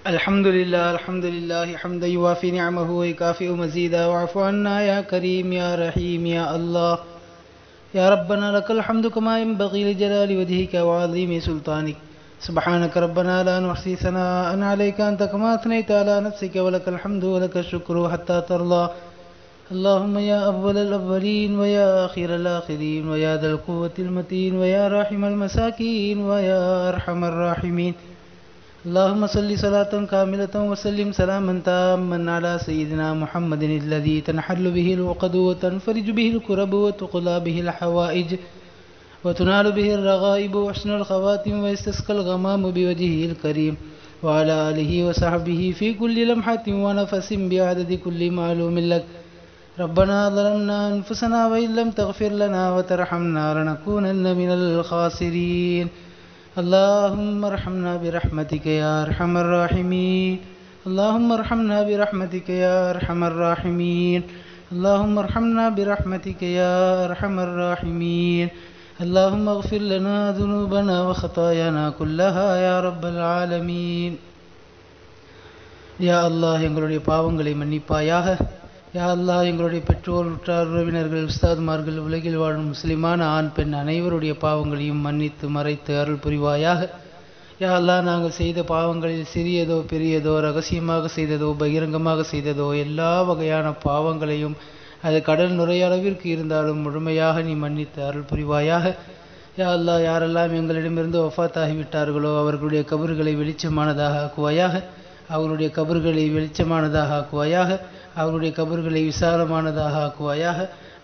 الحمد لله حمدا يوافي نعمه ويكافئ مزيدا واعف عنا يا كريم يا رحيم يا الله يا ربنا لك الحمد كما ينبغي لجلال وجهك وعظيم سلطانك سبحانك ربنا لا نحصي ثناء عليك أنت كما أثنيت على نفسك ولك الحمد ولك الشكر حتى ترضى اللهم يا أول الأولين ويا آخر الآخرين ويا ذا القوة المتين ويا راحم المساكين ويا أرحم الراحمين اللهم صل صلاة كاملة وسلم سلاما تاما على سيدنا محمد الذي تنحل به العقد وتنفرج به الكرب وتقضى به الحوائج وتنال به الرغائب وحسن الخواتم ويستسقى الغمام بوجهه الكريم وعلى آله وصحبه في كل لمحة ونفس بعدد كل معلوم لك ربنا ظلمنا أنفسنا وإن لم تغفر لنا وترحمنا لنكونن من الخاسرين اللهم ارحمنا برحمتك يا أرحم الراحمين اللهم ارحمنا برحمتك يا أرحم الراحمين اللهم ارحمنا برحمتك يا أرحم الراحمين اللهم اغفر لنا ذنوبنا وخطايانا كلها يا رب العالمين يا الله எங்களுடைய பாவங்களை மன்னிப்பாயாக யா அல்லாஹ் எங்களுடைய பெற்றோர் உற்றார் உறவினர்கள் உஸ்தாதுமார்கள் உலகில் வாழும் முஸ்லிமான ஆண் பெண் அனைவருடைய பாவங்களையும் மன்னித்து மறைத்து அருள் புரிவாயாக யா அல்லாஹ் நாங்கள் செய்த பாவங்களில் சிறியதோ பெரியதோ ரகசியமாக செய்ததோ பகிரங்கமாக செய்ததோ எல்லா வகையான பாவங்களையும் அது கடல் நுரையளவிற்கு இருந்தாலும் முழுமையாக நீ மன்னித்து அருள் புரிவாயாக யா அல்லாஹ் யாரெல்லாம் எங்களிடமிருந்து வஃபாத்தாகிவிட்டார்களோ அவர்களுடைய கபறுகளை வெளிச்சமானதாக ஆக்குவாயாக அவருடைய கபறுகளை வெளிச்சமானதாக ஆக்குவாயாக அவருடைய கபறுகளை விசாலமானதாக ஆக்குவாயாக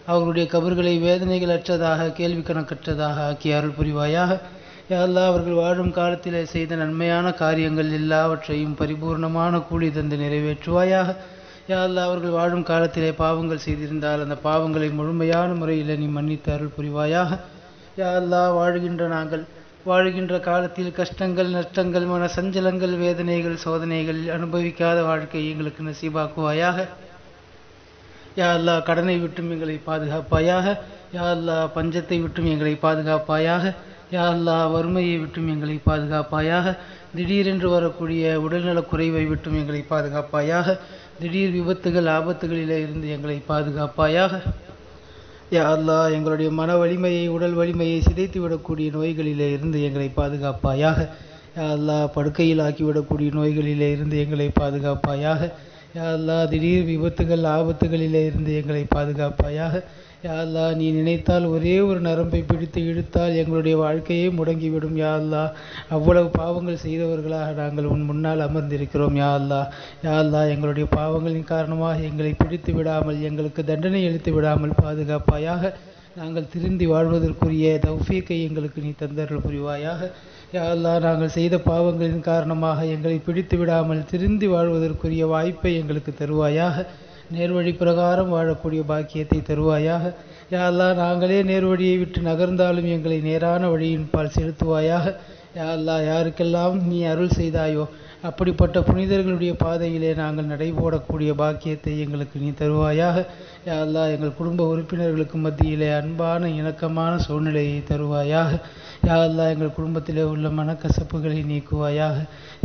அவருடைய கபறுகளை வேதனைகள் அற்றதாக கேள்வி கணக்கற்றதாக ஆக்கி அருள் புரிவாயாக யா அல்லாஹ் அவர்கள் வாழும் காலத்தில் செய்த நன்மையான காரியங்கள் எல்லாவற்றையும் பரிபூர்ணமான கூலி தந்து நிறைவேற்றுவாயாக யா அல்லாஹ் அவர்கள் வாழும் காலத்திலே பாவங்கள் செய்திருந்தால் அந்த பாவங்களை முழுமையான முறையில் நீ மன்னித்து அருள் புரிவாயாக யா அல்லாஹ் வாழ்கின்ற காலத்தில் கஷ்டங்கள் நஷ்டங்கள் மன சஞ்சலங்கள் வேதனைகள் சோதனைகள் அனுபவிக்காத வாழ்க்கை எங்களுக்கு நசீபாக்குவாயாக யா அல்லாஹ் கடனை விட்டும் எங்களை பாதுகாப்பாயாக யா அல்லாஹ் பஞ்சத்தை விட்டும் எங்களை பாதுகாப்பாயாக யா அல்லாஹ் வறுமையை விட்டும் எங்களை பாதுகாப்பாயாக திடீரென்று வரக்கூடிய உடல்நலக் குறைவை விட்டும் எங்களை பாதுகாப்பாயாக திடீர் விபத்துகள் ஆபத்துகளிலே இருந்து எங்களை பாதுகாப்பாயாக யா அல்லாஹ் எங்களுடைய மன வலிமையை உடல் வலிமையை சிதைத்து விடக்கூடிய நோய்களிலே இருந்து எங்களை பாதுகாப்பாயாக யா அல்லாஹ் படுக்கையில் ஆக்கிவிடக்கூடிய நோய்களிலே இருந்து எங்களை பாதுகாப்பாயாக யா அல்லாஹ் திடீர் விபத்துகள் ஆபத்துகளிலே இருந்து எங்களை பாதுகாப்பாயாக யா அல்லாஹ் நீ நினைத்தால் ஒரே ஒரு நரம்பை பிடித்து இழுத்தால் எங்களுடைய வாழ்க்கையே முடங்கிவிடும் யா அல்லாஹ் அவ்வளவு பாவங்கள் செய்தவர்களாக நாங்கள் உன் முன்னால் அமர்ந்திருக்கிறோம் யா அல்லாஹ் எங்களுடைய பாவங்களின் காரணமாக எங்களை பிடித்து விடாமல் எங்களுக்கு தண்டனை அளித்து விடாமல் பாதுகாப்பாயாக நாங்கள் திருந்தி வாழ்வதற்குரிய தௌஃபீக்கை எங்களுக்கு நீ தந்தருள் புரிவாயாக யா அல்லாஹ் நாங்கள் செய்த பாவங்களின் காரணமாக எங்களை பிடித்து விடாமல் திருந்தி வாழ்வதற்குரிய வாய்ப்பை எங்களுக்கு தருவாயாக நேர்வழி பிரகாரம் வாழக்கூடிய பாக்கியத்தை தருவாயாக யா அல்லாஹ் நாங்களே நேர்வழியை விட்டு நகர்ந்தாலும் எங்களை நேரான வழியின் பால் செலுத்துவாயாக யா அல்லாஹ் யாருக்கெல்லாம் நீ அருள் செய்தாயோ அப்படிப்பட்ட புனிதர்களுடைய பாதையிலே நாங்கள் நடைபோடக்கூடிய பாக்கியத்தை எங்களுக்கு நீ தருவாயாக யா அல்லாஹ் எங்கள் குடும்ப உறுப்பினர்களுக்கு மத்தியிலே அன்பான இணக்கமான சூழ்நிலையை தருவாயாக யா அல்லாஹ் எங்கள் குடும்பத்திலே உள்ள மனக்கசப்புகளை நீக்குவாயாக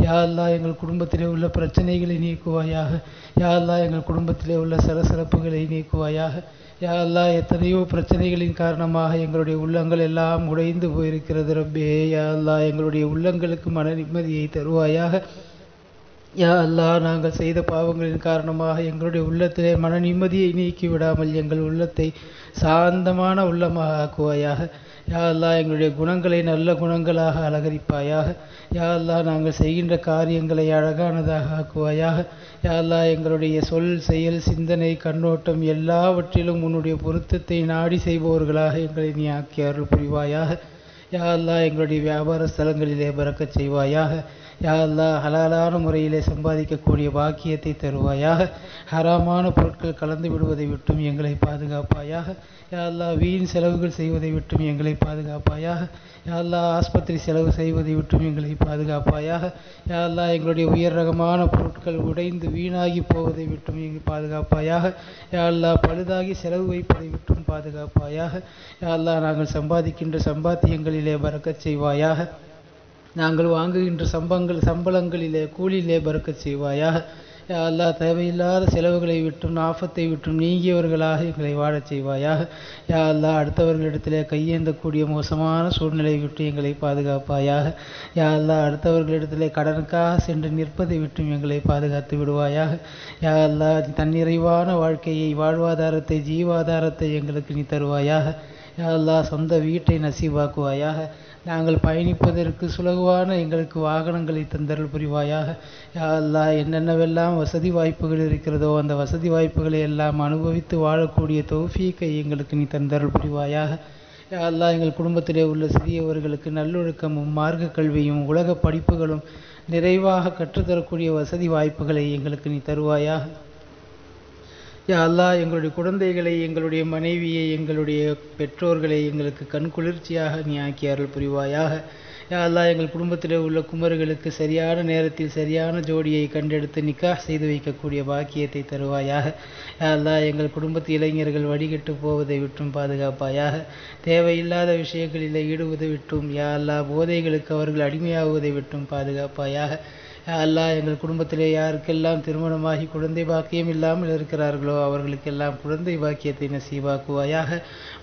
யா அல்லாஹ் எங்கள் குடும்பத்திலே உள்ள பிரச்சனைகளை நீக்குவாயாக யா அல்லாஹ் எங்கள் குடும்பத்திலே உள்ள சலசலப்புகளை நீக்குவாயாக யா அல்லாஹ் எத்தனையோ பிரச்சனைகளின் காரணமாக எங்களுடைய உள்ளங்கள் எல்லாம் உடைந்து போயிருக்கிறது ரப்பே யா அல்லாஹ் எங்களுடைய உள்ளங்களுக்கு மன நிம்மதியை தருவாயாக யா அல்லாஹ் நாங்கள் செய்த பாவங்களின் காரணமாக எங்களுடைய உள்ளத்திலே மன நிம்மதியை நீக்கி விடாமல் எங்கள் உள்ளத்தை சாந்தமான உள்ளமாக ஆக்குவாயாக யா அல்லாஹ் எங்களுடைய குணங்களை நல்ல குணங்களாக அலங்கரிப்பாயாக யா அல்லாஹ் நாங்கள் செய்கின்ற காரியங்களை அழகானதாக ஆக்குவாயாக யா அல்லாஹ் எங்களுடைய சொல் செயல் சிந்தனை கண்ணோட்டம் எல்லாவற்றிலும் உன்னுடைய பொருத்தத்தை நாடி செய்பவர்களாக எங்களை நீ ஆக்கி அருள் புரிவாயாக யா அல்லாஹ் எங்களுடைய வியாபார ஸ்தலங்களிலே பறக்கச் செய்வாயாக யா அல்லாஹ் ஹலாலான முறையிலே சம்பாதிக்கக்கூடிய பாக்கியத்தை தருவாயாக ஹராமான பொருட்கள் கலந்து விடுவதை விட்டும் எங்களை பாதுகாப்பாயாக யா அல்லாஹ் வீண் செலவுகள் செய்வதை விட்டும் எங்களை பாதுகாப்பாயாக யா அல்லாஹ் ஆஸ்பத்திரி செலவு செய்வதை விட்டும் எங்களை பாதுகாப்பாயாக யா அல்லாஹ் எங்களுடைய உயர் ரகமான பொருட்கள் உடைந்து வீணாகி போவதை விட்டும் எங்களை பாதுகாப்பாயாக யா அல்லாஹ் பழுதாகி செலவு வைப்பதை விட்டும் பாதுகாப்பாயாக யா அல்லாஹ் நாங்கள் சம்பாதிக்கின்ற சம்பாத்தியங்களிலே பறக்கச் செய்வாயாக நாங்கள் வாங்குகின்ற சம்பளங்களிலே கூலியிலே பறக்கச் செய்வாயாக. யா அல்லாஹ், தேவையில்லாத செலவுகளை விட்டும் ஆபத்தை விட்டும் நீங்கியவர்களாக எங்களை வாழச் செய்வாயாக. யா அல்லாஹ், அடுத்தவர்களிடத்திலே கையேந்தக்கூடிய மோசமான சூழ்நிலை விட்டு எங்களை பாதுகாப்பாயாக. யா அல்லாஹ், அடுத்தவர்களிடத்திலே கடனுக்காக சென்று நிற்பதை விட்டும் எங்களை பாதுகாத்து விடுவாயாக. யா அல்லாஹ், தன்னிறைவான வாழ்க்கையை, வாழ்வாதாரத்தை, ஜீவாதாரத்தை எங்களுக்கு நீ தருவாயாக. யா அல்லாஹ், சொந்த வீட்டை நசீவாக்குவாயாக. நாங்கள் பயணிப்பதற்கு சுலகுவான எங்களுக்கு வாகனங்களை தந்தருள் புரிவாயாக. யா அல்லாஹ், என்னென்னவெல்லாம் வசதி வாய்ப்புகள் இருக்கிறதோ அந்த வசதி வாய்ப்புகளை எல்லாம் அனுபவித்து வாழக்கூடிய தௌஃபீக்கை எங்களுக்கு நீ தந்தருள் புரிவாயாக. யா அல்லாஹ், எங்கள் குடும்பத்திலே உள்ள சிறியவர்களுக்கு நல்லொழுக்கமும் மார்க்க கல்வியும் உலக படிப்புகளும் நிறைவாக கற்றுத்தரக்கூடிய வசதி வாய்ப்புகளை எங்களுக்கு நீ தருவாயாக. யா அல்லாஹ், எங்களுடைய குழந்தைகளை, எங்களுடைய மனைவியை, எங்களுடைய பெற்றோர்களை எங்களுக்கு கண் குளிர்ச்சியாக நீ ஆக்கி அருள் புரிவாயாக. யா அல்லாஹ், எங்கள் குடும்பத்தில் உள்ள குமர்களுக்கு சரியான நேரத்தில் சரியான ஜோடியை கண்டெடுத்து நிக்காஹ் செய்து வைக்கக்கூடிய பாக்கியத்தை தருவாயாக. யா அல்லாஹ், எங்கள் குடும்பத்து இளைஞர்கள் வடிகட்டு போவதை விட்டும் பாதுகாப்பாயாக. தேவையில்லாத விஷயங்களில் ஈடுவதை விட்டும், யா அல்லாஹ், போதைகளுக்கு அவர்கள் அடிமையாகுவதை விட்டும் பாதுகாப்பாயாக. அல்லாஹ், எங்கள் குடும்பத்திலே யாருக்கெல்லாம் திருமணமாகி குழந்தை பாக்கியம் இல்லாமல் இருக்கிறார்களோ அவர்களுக்கெல்லாம் குழந்தை பாக்கியத்தை நசீவாக்குவாயாக.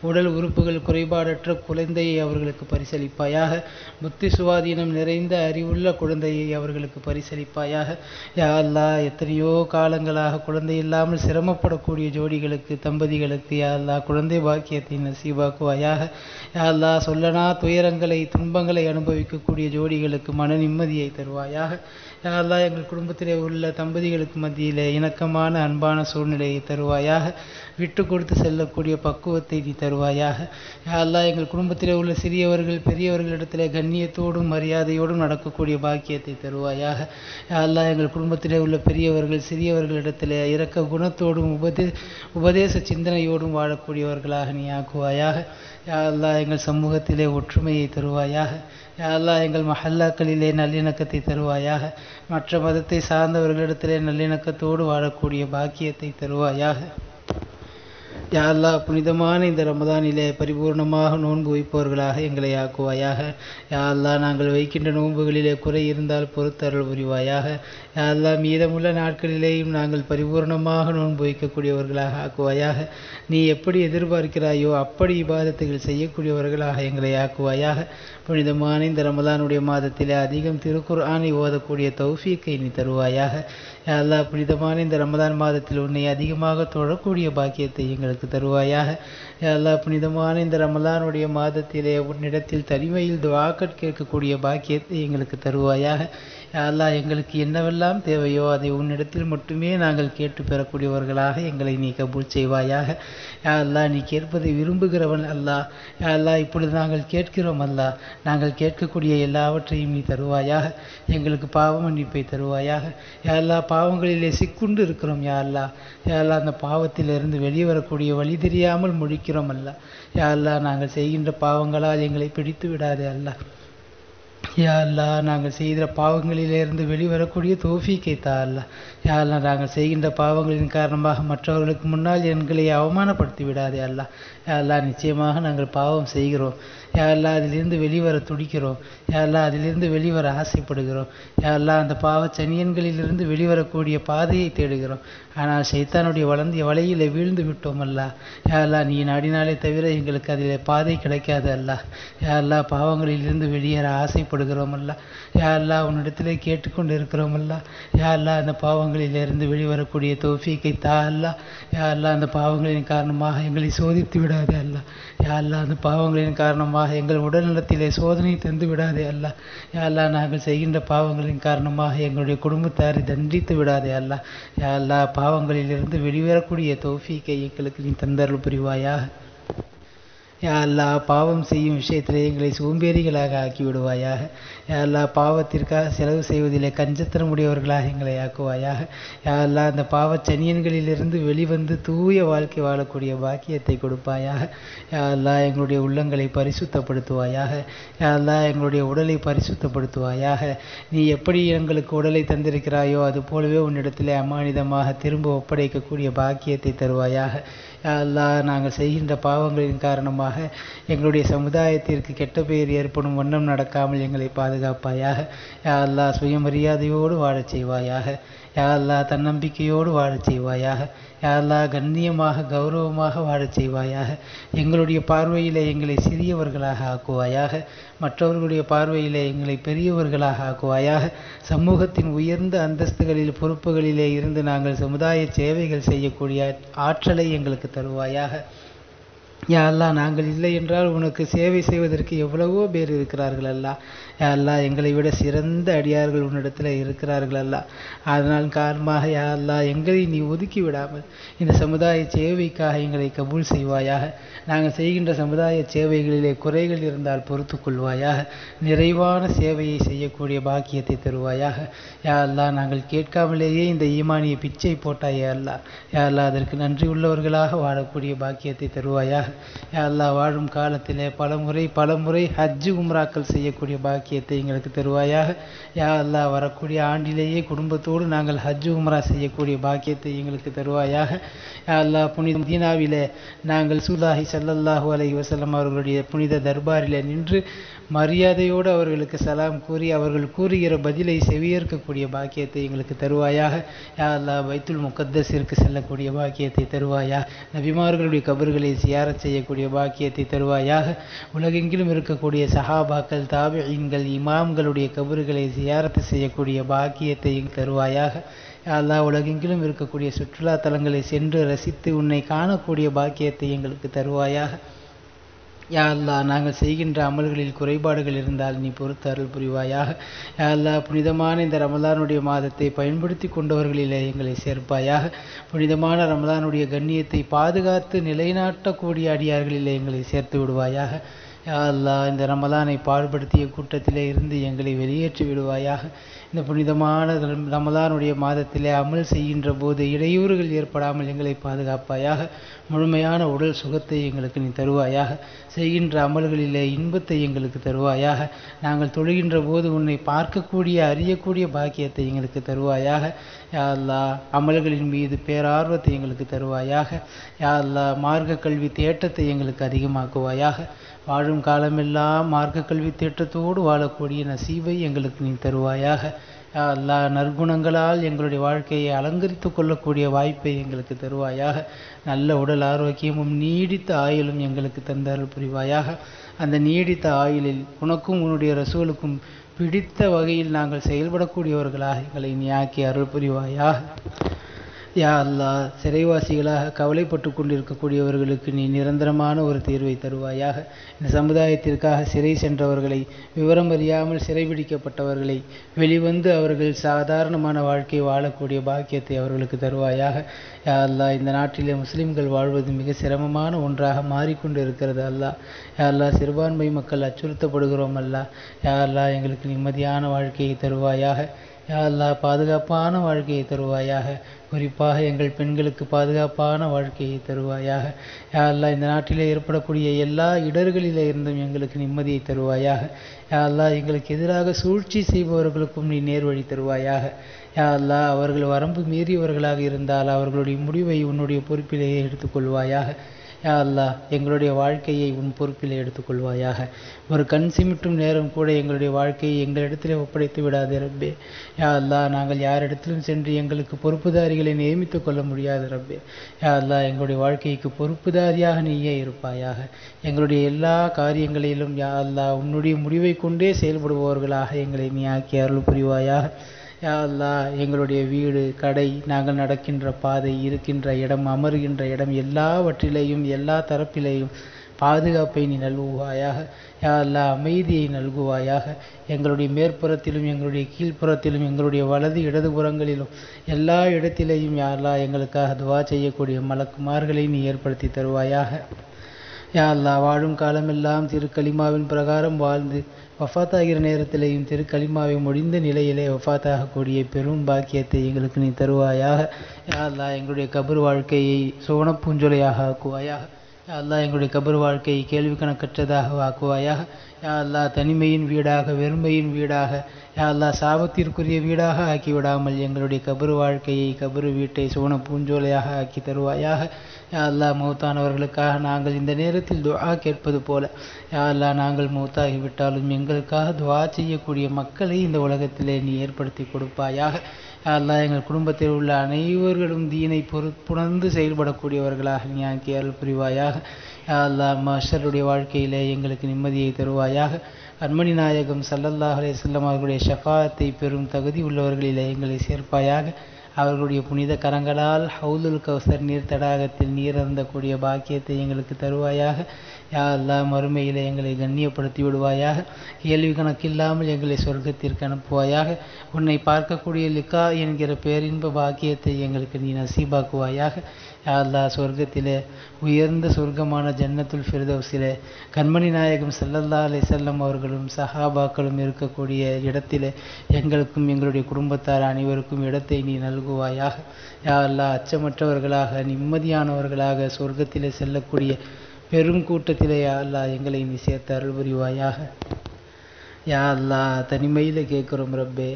உடல் உறுப்புகள் குறைபாடற்ற குழந்தையை அவர்களுக்கு பரிசளிப்பாயாக. புத்தி சுவாதீனம் நிறைந்த அறிவுள்ள குழந்தையை அவர்களுக்கு பரிசளிப்பாயாக. யா அல்லாஹ், எத்தனையோ காலங்களாக குழந்தை இல்லாமல் சிரமப்படக்கூடிய ஜோடிகளுக்கு, தம்பதிகளுக்கு யா அல்லாஹ் குழந்தை பாக்கியத்தை நசீவாக்குவாயாக. யா அல்லாஹ், சொல்லனா துயரங்களை, துன்பங்களை அனுபவிக்கக்கூடிய ஜோடிகளுக்கு மன நிம்மதியை தருவாயாக. யா அல்லாஹ், எங்கள் குடும்பத்திலே உள்ள தம்பதிகளுக்கு மத்தியிலே இணக்கமான அன்பான சூழ்நிலையை தருவாயாக. விட்டு கொடுத்து செல்லக்கூடிய பக்குவத்தை நீ தருவாயாக. யா அல்லாஹ், எங்கள் குடும்பத்திலே உள்ள சிறியவர்கள் பெரியவர்களிடத்திலே கண்ணியத்தோடும் மரியாதையோடும் நடக்கக்கூடிய பாக்கியத்தை தருவாயாக. யா அல்லாஹ், எங்கள் குடும்பத்திலே உள்ள பெரியவர்கள் சிறியவர்களிடத்திலே இரக்க குணத்தோடும் உபதேச சிந்தனையோடும் வாழக்கூடியவர்களாக நீ ஆக்குவாயாக. யா அல்லாஹ், எங்கள் சமூகத்திலே ஒற்றுமையை தருவாயாக. யா அல்லாஹ், எங்கள் மஹல்லாக்களிலே நல்லிணக்கத்தை தருவாயாக. மற்ற மதத்தை சார்ந்தவர்களிடத்திலே நல்லிணக்கத்தோடு வாழக்கூடிய பாக்கியத்தை தருவாயாக. யா அல்லாஹ், புனிதமான இந்த ரமதானிலே பரிபூர்ணமாக நோன்பு வைப்பவர்களாக எங்களை ஆக்குவாயாக. யா அல்லாஹ், நாங்கள் வைக்கின்ற நோன்புகளிலே குறை இருந்தால் பொறுத்தருள் புரிவாயாக. யா அல்லாஹ், மீதமுள்ள நாட்களிலேயும் நாங்கள் பரிபூர்ணமாக நோன்பு வைக்கக்கூடியவர்களாக ஆக்குவாயாக. நீ எப்படி எதிர்பார்க்கிறாயோ அப்படி இபாதத்துகள் செய்யக்கூடியவர்களாக எங்களை ஆக்குவாயாக. புனிதமான இந்த ரமதானுடைய மாதத்திலே அதிகம் திருக்குர்ஆனை ஓதக்கூடிய தௌஃபீக்கை நீ தருவாயாக. யா அல்லாஹ், புனிதமான இந்த ரமதான் மாதத்தில் உன்னை அதிகமாக தொழக்கூடிய பாக்கியத்தை எங்களுக்கு தருவாயாக. யா அல்லாஹ், புனிதமான இந்த ரமலானுடைய மாதத்திலே உன்னிடத்தில் தனிமையில் துஆக்கள் கேட்கக்கூடிய பாக்கியத்தை எங்களுக்கு தருவாயாக. யா அல்லாஹ், எங்களுக்கு என்னவெல்லாம் தேவையோ அதை உன்னிடத்தில் மட்டுமே நாங்கள் கேட்டு பெறக்கூடியவர்களாக எங்களை நீ கபூல் செய்வாயாக. யா அல்லாஹ், நீ கேட்பதை விரும்புகிறவன் அல்லாஹ். யா அல்லாஹ், இப்பொழுது நாங்கள் கேட்கிறோம் அல்லாஹ். நாங்கள் கேட்கக்கூடிய எல்லாவற்றையும் நீ தருவாயாக. எங்களுக்கு பாவ மன்னிப்பை தருவாயாக. யா அல்லாஹ், பாவங்களிலே சிக்குண்டு இருக்கிறோம் யா அல்லாஹ். யா அல்லாஹ், அந்த பாவத்திலிருந்து வெளியே வரக்கூடிய வழி தெரியாமல் முழிக்கிறோம் அல்லாஹ். யா அல்லாஹ், நாங்கள் செய்கின்ற பாவங்களால் எங்களை பிடித்து விடாதே அல்லாஹ். யா அல்லாஹ், நாங்கள் செய்கிற பாவங்களிலிருந்து வெளிவரக்கூடிய தௌஃபீக்கை தா அல்லாஹ். யா அல்லாஹ், நாங்கள் செய்கின்ற பாவங்களின் காரணமாக மற்றவர்களுக்கு முன்னால் எங்களை அவமானப்படுத்தி விடாதே அல்லாஹ். யா அல்லாஹ், நிச்சயமாக நாங்கள் பாவம் செய்கிறோம். யா அல்லாஹ், அதிலிருந்து வெளிவர துடிக்கிறோம். யா அல்லாஹ், அதிலிருந்து வெளிவர ஆசைப்படுகிறோம். யா அல்லாஹ், அந்த பாவச் சனியன்களிலிருந்து வெளிவரக்கூடிய பாதையை தேடுகிறோம். ஆனால் ஷைத்தானுடைய வலையிலே வீழ்ந்து விட்டோம் அல்லாஹ். யா அல்லாஹ், நீ நாடினாலே தவிர எங்களுக்கு அதிலே பாதை கிடைக்காது அல்லாஹ். யா அல்லாஹ், பாவங்களிலிருந்து வெளியேற ஆசைப்படுகிறோம் அல்லாஹ். யா அல்லாஹ், உன்னிடத்திலே கேட்டுக்கொண்டு இருக்கிறோம் அல்லாஹ். யா அல்லாஹ், அந்த பாவங்களிலிருந்து வெளிவரக்கூடிய தௌஃபீக்கை தா அல்லாஹ். யா அல்லாஹ், அந்த பாவங்களின் காரணமாக எங்களை சோதித்து விடாதே அல்லாஹ். யா அல்லாஹ், அந்த பாவங்களின் காரணமாக எங்கள் உடல்நலத்திலே சோதனை தந்து விடாதே அல்லாஹ். யா அல்லாஹ், நாங்கள் செய்கின்ற பாவங்களின் காரணமாக எங்களுடைய குடும்பத்தாரை தண்டித்து விடாதே அல்லாஹ். யா அல்லாஹ், பாவங்களிலிருந்து வெளிவரக்கூடிய தௌஃபீக்கை எங்களுக்கு நீ தந்தருள் புரிவாயாக. யா அல்லாஹ், பாவம் செய்யும் விஷயத்திலே எங்களை சோம்பேறிகளாக ஆக்கி விடுவாயாக. யா அல்லாஹ், பாவத்திற்காக செலவு செய்வதிலே கஞ்சத்தனமுடையவர்களாக எங்களை ஆக்குவாயாக. யா அல்லாஹ், அந்த பாவச் சனியன்களிலிருந்து வெளிவந்து தூய வாழ்க்கை வாழக்கூடிய பாக்கியத்தை கொடுப்பாயாக. யா அல்லாஹ், எங்களுடைய உள்ளங்களை பரிசுத்தப்படுத்துவாயாக. யா அல்லாஹ், எங்களுடைய உடலை பரிசுத்தப்படுத்துவாயாக. நீ எப்படி எங்களுக்கு உடலை தந்திருக்கிறாயோ அது போலவே உன்னிடத்திலே அமானிதமாக திரும்ப ஒப்படைக்கக்கூடிய பாக்கியத்தை தருவாயாக. யா அல்லாஹ், நாங்கள் செய்கின்ற பாவங்களின் காரணமாக காரணமாக எங்களுடைய சமுதாயத்திற்கு கெட்ட பெயர் ஏற்படும் வண்ணம் நடக்காமல் எங்களை பாதுகாப்பாயாக. யா அல்லாஹ் சுயமரியாதையோடு வாழச் செய்வாயாக. யா அல்லாஹ் தன்னம்பிக்கையோடு வாழச் செய்வாயாக. யா அல்லாஹ் கண்ணியமாக கௌரவமாக வாழச் செய்வாயாக. எங்களுடைய பார்வையிலே எங்களை சிறியவர்களாக ஆக்குவாயாக. மற்றவர்களுடைய பார்வையிலே எங்களை பெரியவர்களாக ஆக்குவாயாக. சமூகத்தின் உயர்ந்த அந்தஸ்துகளில் பொறுப்புகளிலே இருந்து நாங்கள் சமுதாய சேவைகள் செய்யக்கூடிய ஆற்றலை எங்களுக்கு தருவாயாக. யா அல்லாஹ் நாங்கள் இல்லை என்றால் உனக்கு சேவை செய்வதற்கு எவ்வளவோ பேர் இருக்கிறார்கள் அல்லா. யா அல்லாஹ் எங்களை விட சிறந்த அடியார்கள் உன்னிடத்தில் இருக்கிறார்கள் அல்லா. அதனால் காரணமாக யா அல்லாஹ் எங்களை நீ ஒதுக்கி விடாமல் இந்த சமுதாய சேவைக்காக எங்களை கபூல் செய்வாயாக. நாங்கள் செய்கின்ற சமுதாய சேவைகளிலே குறைகள் இருந்தால் பொறுத்து கொள்வாயாக. நிறைவான சேவையை செய்யக்கூடிய பாக்கியத்தை தருவாயாக. யா அல்லாஹ் நாங்கள் கேட்காமலேயே இந்த ஈமானிய பிச்சை போட்டாயே அல்லா. யா அல்லாஹ் அதற்கு நன்றி உள்ளவர்களாக வாழக்கூடிய பாக்கியத்தை தருவாயாக. யா அல்லாஹ் வாழும் காலத்திலே பல முறை ஹஜ்ஜு உம்ராக்கள் செய்யக்கூடிய பாக்கியத்தை எங்களுக்கு தருவாயாக. யா அல்லாஹ் வரக்கூடிய ஆண்டிலேயே குடும்பத்தோடு நாங்கள் ஹஜ்ஜு உம்ரா செய்யக்கூடிய பாக்கியத்தை எங்களுக்கு தருவாயாக. யா அல்லாஹ் புனித மதீனாவிலே நாங்கள் ரசூலுல்லாஹி ஸல்லல்லாஹு அலைஹி வஸல்லம் அவர்களுடைய புனித தர்பாரிலே நின்று மரியாதையோடு அவர்களுக்கு சலாம் கூறி அவர்கள் கூறுகிற பதிலை செவியேற்கக்கூடிய பாக்கியத்தை எங்களுக்கு தருவாயாக. யா அல்லாஹ் பைத்துல் முகத்தஸிற்கு செல்லக்கூடிய பாக்கியத்தை தருவாயா. நபிமார்களுடைய கபர்களை சியாரத் செய்யக்கூடிய பாக்கியத்தை தருவாயாக. உலகெங்கிலும் இருக்கக்கூடிய சஹாபாக்கள் தாபிஈன்கள் இமாம்களுடைய கபர்களை சியாரத்து செய்யக்கூடிய பாக்கியத்தை தருவாயாக. யா அல்லாஹ் உலகெங்கிலும் இருக்கக்கூடிய சுற்றுலா தலங்களை சென்று ரசித்து உன்னை காணக்கூடிய பாக்கியத்தை எங்களுக்கு தருவாயாக. யா அல்லாஹ் நாங்கள் செய்கின்ற அமல்களில் குறைபாடுகள் இருந்தால் நீ பொறுத்து அருள் புரிவாயாக. யா அல்லாஹ் புனிதமான இந்த ரமலானுடைய மாதத்தை பயன்படுத்தி கொண்டவர்களிலே எங்களை சேர்ப்பாயாக. புனிதமான ரமலானுடைய கண்ணியத்தை பாதுகாத்து நிலைநாட்டக்கூடிய அடியார்களிலே எங்களை சேர்த்து விடுவாயாக. யா அல்லாஹ் இந்த ரமலானை பாடுபடுத்திய கூட்டத்திலே இருந்து எங்களை வெளியேற்றி விடுவாயாக. இந்த புனிதமான ரமலானுடைய மாதத்திலே அமல் செய்கின்ற போது இடையூறுகள் ஏற்படாமல் எங்களை பாதுகாப்பாயாக. முழுமையான உடல் சுகத்தை எங்களுக்கு நீ தருவாயாக. செய்கின்ற அமல்களிலே இன்பத்தை எங்களுக்கு தருவாயாக. நாங்கள் தொழுகின்ற போது உன்னை பார்க்கக்கூடிய அறியக்கூடிய பாக்கியத்தை எங்களுக்கு தருவாயாக. யா அல்லாஹ் அமல்களின் மீது பேரார்வத்தை எங்களுக்கு தருவாயாக. யா அல்லாஹ் மார்க்க கல்வி தேட்டத்தை எங்களுக்கு அதிகமாக்குவாயாக. வாழும் காலமெல்லாம் மார்க்க கல்வி தேட்டத்தோடு வாழக்கூடிய நசீபை எங்களுக்கு நீ தருவாயாக. யா அல்லாஹ் நற்குணங்களால் எங்களுடைய வாழ்க்கையை அலங்கரித்து கொள்ளக்கூடிய வாய்ப்பை எங்களுக்கு தருவாயாக. நல்ல உடல் ஆரோக்கியமும் நீடித்த ஆயுளும் எங்களுக்கு தந்தருள் புரிவாயாக. அந்த நீடித்த ஆயுளில் உனக்கும் உன்னுடைய ரசூலுக்கும் பிடித்த வகையில் நாங்கள் செயல்படக்கூடியவர்களாக எங்களை நீ ஆக்கி அருள் புரிவாயாக. யா அல்லாஹ் சிறைவாசிகளாக கவலைப்பட்டு கொண்டிருக்கக்கூடியவர்களுக்கு நீ நிரந்தரமான ஒரு தீர்வை தருவாயாக. இந்த சமுதாயத்திற்காக சிறை சென்றவர்களை, விவரம் அறியாமல் சிறைபிடிக்கப்பட்டவர்களை வெளிவந்து அவர்கள் சாதாரணமான வாழ்க்கை வாழக்கூடிய பாக்கியத்தை அவர்களுக்கு தருவாயாக. யா அல்லாஹ் இந்த நாட்டிலே முஸ்லிம்கள் வாழ்வது மிக சிரமமான ஒன்றாக மாறிக்கொண்டு இருக்கிறது அல்லா. யா அல்லாஹ் சிறுபான்மை மக்கள் அச்சுறுத்தப்படுகிறோம் அல்லா. யா அல்லாஹ் எங்களுக்கு நிம்மதியான வாழ்க்கையை தருவாயாக. யா அல்லாஹ் பாதுகாப்பான வாழ்க்கையை தருவாயாக. குறிப்பாக எங்கள் பெண்களுக்கு பாதுகாப்பான வாழ்க்கையை தருவாயாக. யா அல்லாஹ் இந்த நாட்டிலே ஏற்படக்கூடிய எல்லா இடர்களிலே இருந்தும் எங்களுக்கு நிம்மதியை தருவாயாக. யா அல்லாஹ் எங்களுக்கு எதிராக சூழ்ச்சி செய்பவர்களுக்கும் நீ நேர்வழி தருவாயாக. யா அல்லாஹ் அவர்கள் வரம்பு மீறியவர்களாக இருந்தால் அவர்களுடைய முடிவை உன்னுடைய பொறுப்பிலேயே எடுத்துக்கொள்வாயாக. யா அல்லாஹ் எங்களுடைய வாழ்க்கையை உன் பொறுப்பிலே எடுத்துக்கொள்வாயாக. ஒரு கண் சிமிட்டும் நேரம் கூட எங்களுடைய வாழ்க்கையை எங்களிடத்திலே ஒப்படைத்து விடாதே ரப்பே. யா அல்லாஹ் நாங்கள் யாரிடத்திலும் சென்று எங்களுக்கு பொறுப்புதாரிகளை நியமித்து கொள்ள முடியாது ரப்பே. யா அல்லாஹ் எங்களுடைய வாழ்க்கைக்கு பொறுப்புதாரியாக நீயே இருப்பாயாக. எங்களுடைய எல்லா காரியங்களிலும் யா அல்லாஹ் உன்னுடைய முடிவை கொண்டே செயல்படுபவர்களாக எங்களை நீ ஆக்கி அருள் புரிவாயாக. யா அல்லாஹ் எங்களுடைய வீடு, கடை, நாங்கள் நடக்கின்ற பாதை, இருக்கின்ற இடம், அமருகின்ற இடம் எல்லாவற்றிலேயும் எல்லா தரப்பிலேயும் பாதுகாப்பை நீ நல்குவாயாக. யா அல்லாஹ் அமைதியை நல்குவாயாக. எங்களுடைய மேற்புறத்திலும் எங்களுடைய கீழ்ப்புறத்திலும் எங்களுடைய வலது இடதுபுறங்களிலும் எல்லா இடத்திலேயும் யா அல்லாஹ் எங்களுக்காக துவா செய்யக்கூடிய மலக்குமார்களை நீ ஏற்படுத்தி தருவாயாக. யா அல்லாஹ் வாழும் காலமெல்லாம் திருக்கலிமாவின் பிரகாரம் வாழ்ந்து வஃபாத்தாகிற நேரத்திலேயும் திருக்கலிமாவை முடிந்த நிலையிலே வஃபாத்தாகக்கூடிய பெரும் பாக்கியத்தை எங்களுக்கு நீ தருவாயாக. யா அல்லாஹ் எங்களுடைய கபர் வாழ்க்கையை சுவனப்பூஞ்சொலையாக ஆக்குவாயாக. யா அல்லாஹ் எங்களுடைய கபர் வாழ்க்கையை கேள்வி கணக்கற்றதாக ஆக்குவாயாக. யா அல்லாஹ் தனிமையின் வீடாக, வெறுமையின் வீடாக, யா அல்லாஹ் சாபத்திற்குரிய வீடாக ஆக்கிவிடாமல் எங்களுடைய கபர் வாழ்க்கையை, கபர் வீட்டை சுவன பூஞ்சோலையாக ஆக்கி தருவாயாக. யா அல்லாஹ் மௌத்தானவர்களுக்காக நாங்கள் இந்த நேரத்தில் துஆ கேட்பது போல, யா அல்லாஹ் நாங்கள் மௌத்தாகிவிட்டாலும் எங்களுக்காக துஆ செய்யக்கூடிய மக்களை இந்த உலகத்திலே நீ ஏற்படுத்தி கொடுப்பாயாக. யா அல்லாஹ் எங்கள் குடும்பத்தில் உள்ள அனைவர்களும் தீனை பொறுப்புணர்ந்து செயல்படக்கூடியவர்களாக நீ ஆக்கி அருள் புரிவாயாக. யா அல்லாஹ் மஹ்ஷருடைய வாழ்க்கையிலே எங்களுக்கு நிம்மதியை தருவாயாக. அன்மணி நாயகம் ஸல்லல்லாஹு அலைஹி வஸல்லம் அவர்களுடைய ஷஃபாஅத்தை பெறும் தகுதி உள்ளவர்களிலே எங்களை சேர்ப்பாயாக. அவர்களுடைய புனித கரங்களால் ஹவுலுல் கௌசர் நீர் தடாகத்தில் நீர் அருந்தக்கூடிய பாக்கியத்தை எங்களுக்கு தருவாயாக. யா அல்லாஹ் மறுமையிலே எங்களை கண்ணியப்படுத்தி விடுவாயாக. கேள்வி கணக்கில்லாமல் எங்களை சொர்க்கத்திற்கு அனுப்புவாயாக. உன்னை பார்க்கக்கூடிய லிகா என்கிற பேரின்ப பாக்கியத்தை எங்களுக்கு நீ நசீபாக்குவாயாக. யா அல்லாஹ் சொர்க்கத்திலே, உயர்ந்த சொர்க்கமான ஜன்னத்துல் ஃபிர்தௌஸிலே கண்மணி நாயகம் ஸல்லல்லாஹு அலைஹி வஸல்லம் அவர்களும் சஹாபாக்களும் இருக்கக்கூடிய இடத்திலே எங்களுக்கும் எங்களுடைய குடும்பத்தார் அனைவருக்கும் இடத்தை நீ நல்குவாயாக. யா அல்லாஹ் அச்சமற்றவர்களாக, நிம்மதியானவர்களாக சொர்க்கத்திலே செல்லக்கூடிய பெரும் கூட்டத்திலே யா அல்லாஹ் எங்களை நீ சேர்த்து அருள் புரிவாயாக. யா அல்லாஹ் தனிமையில் கேட்குறோம் ரப்பே.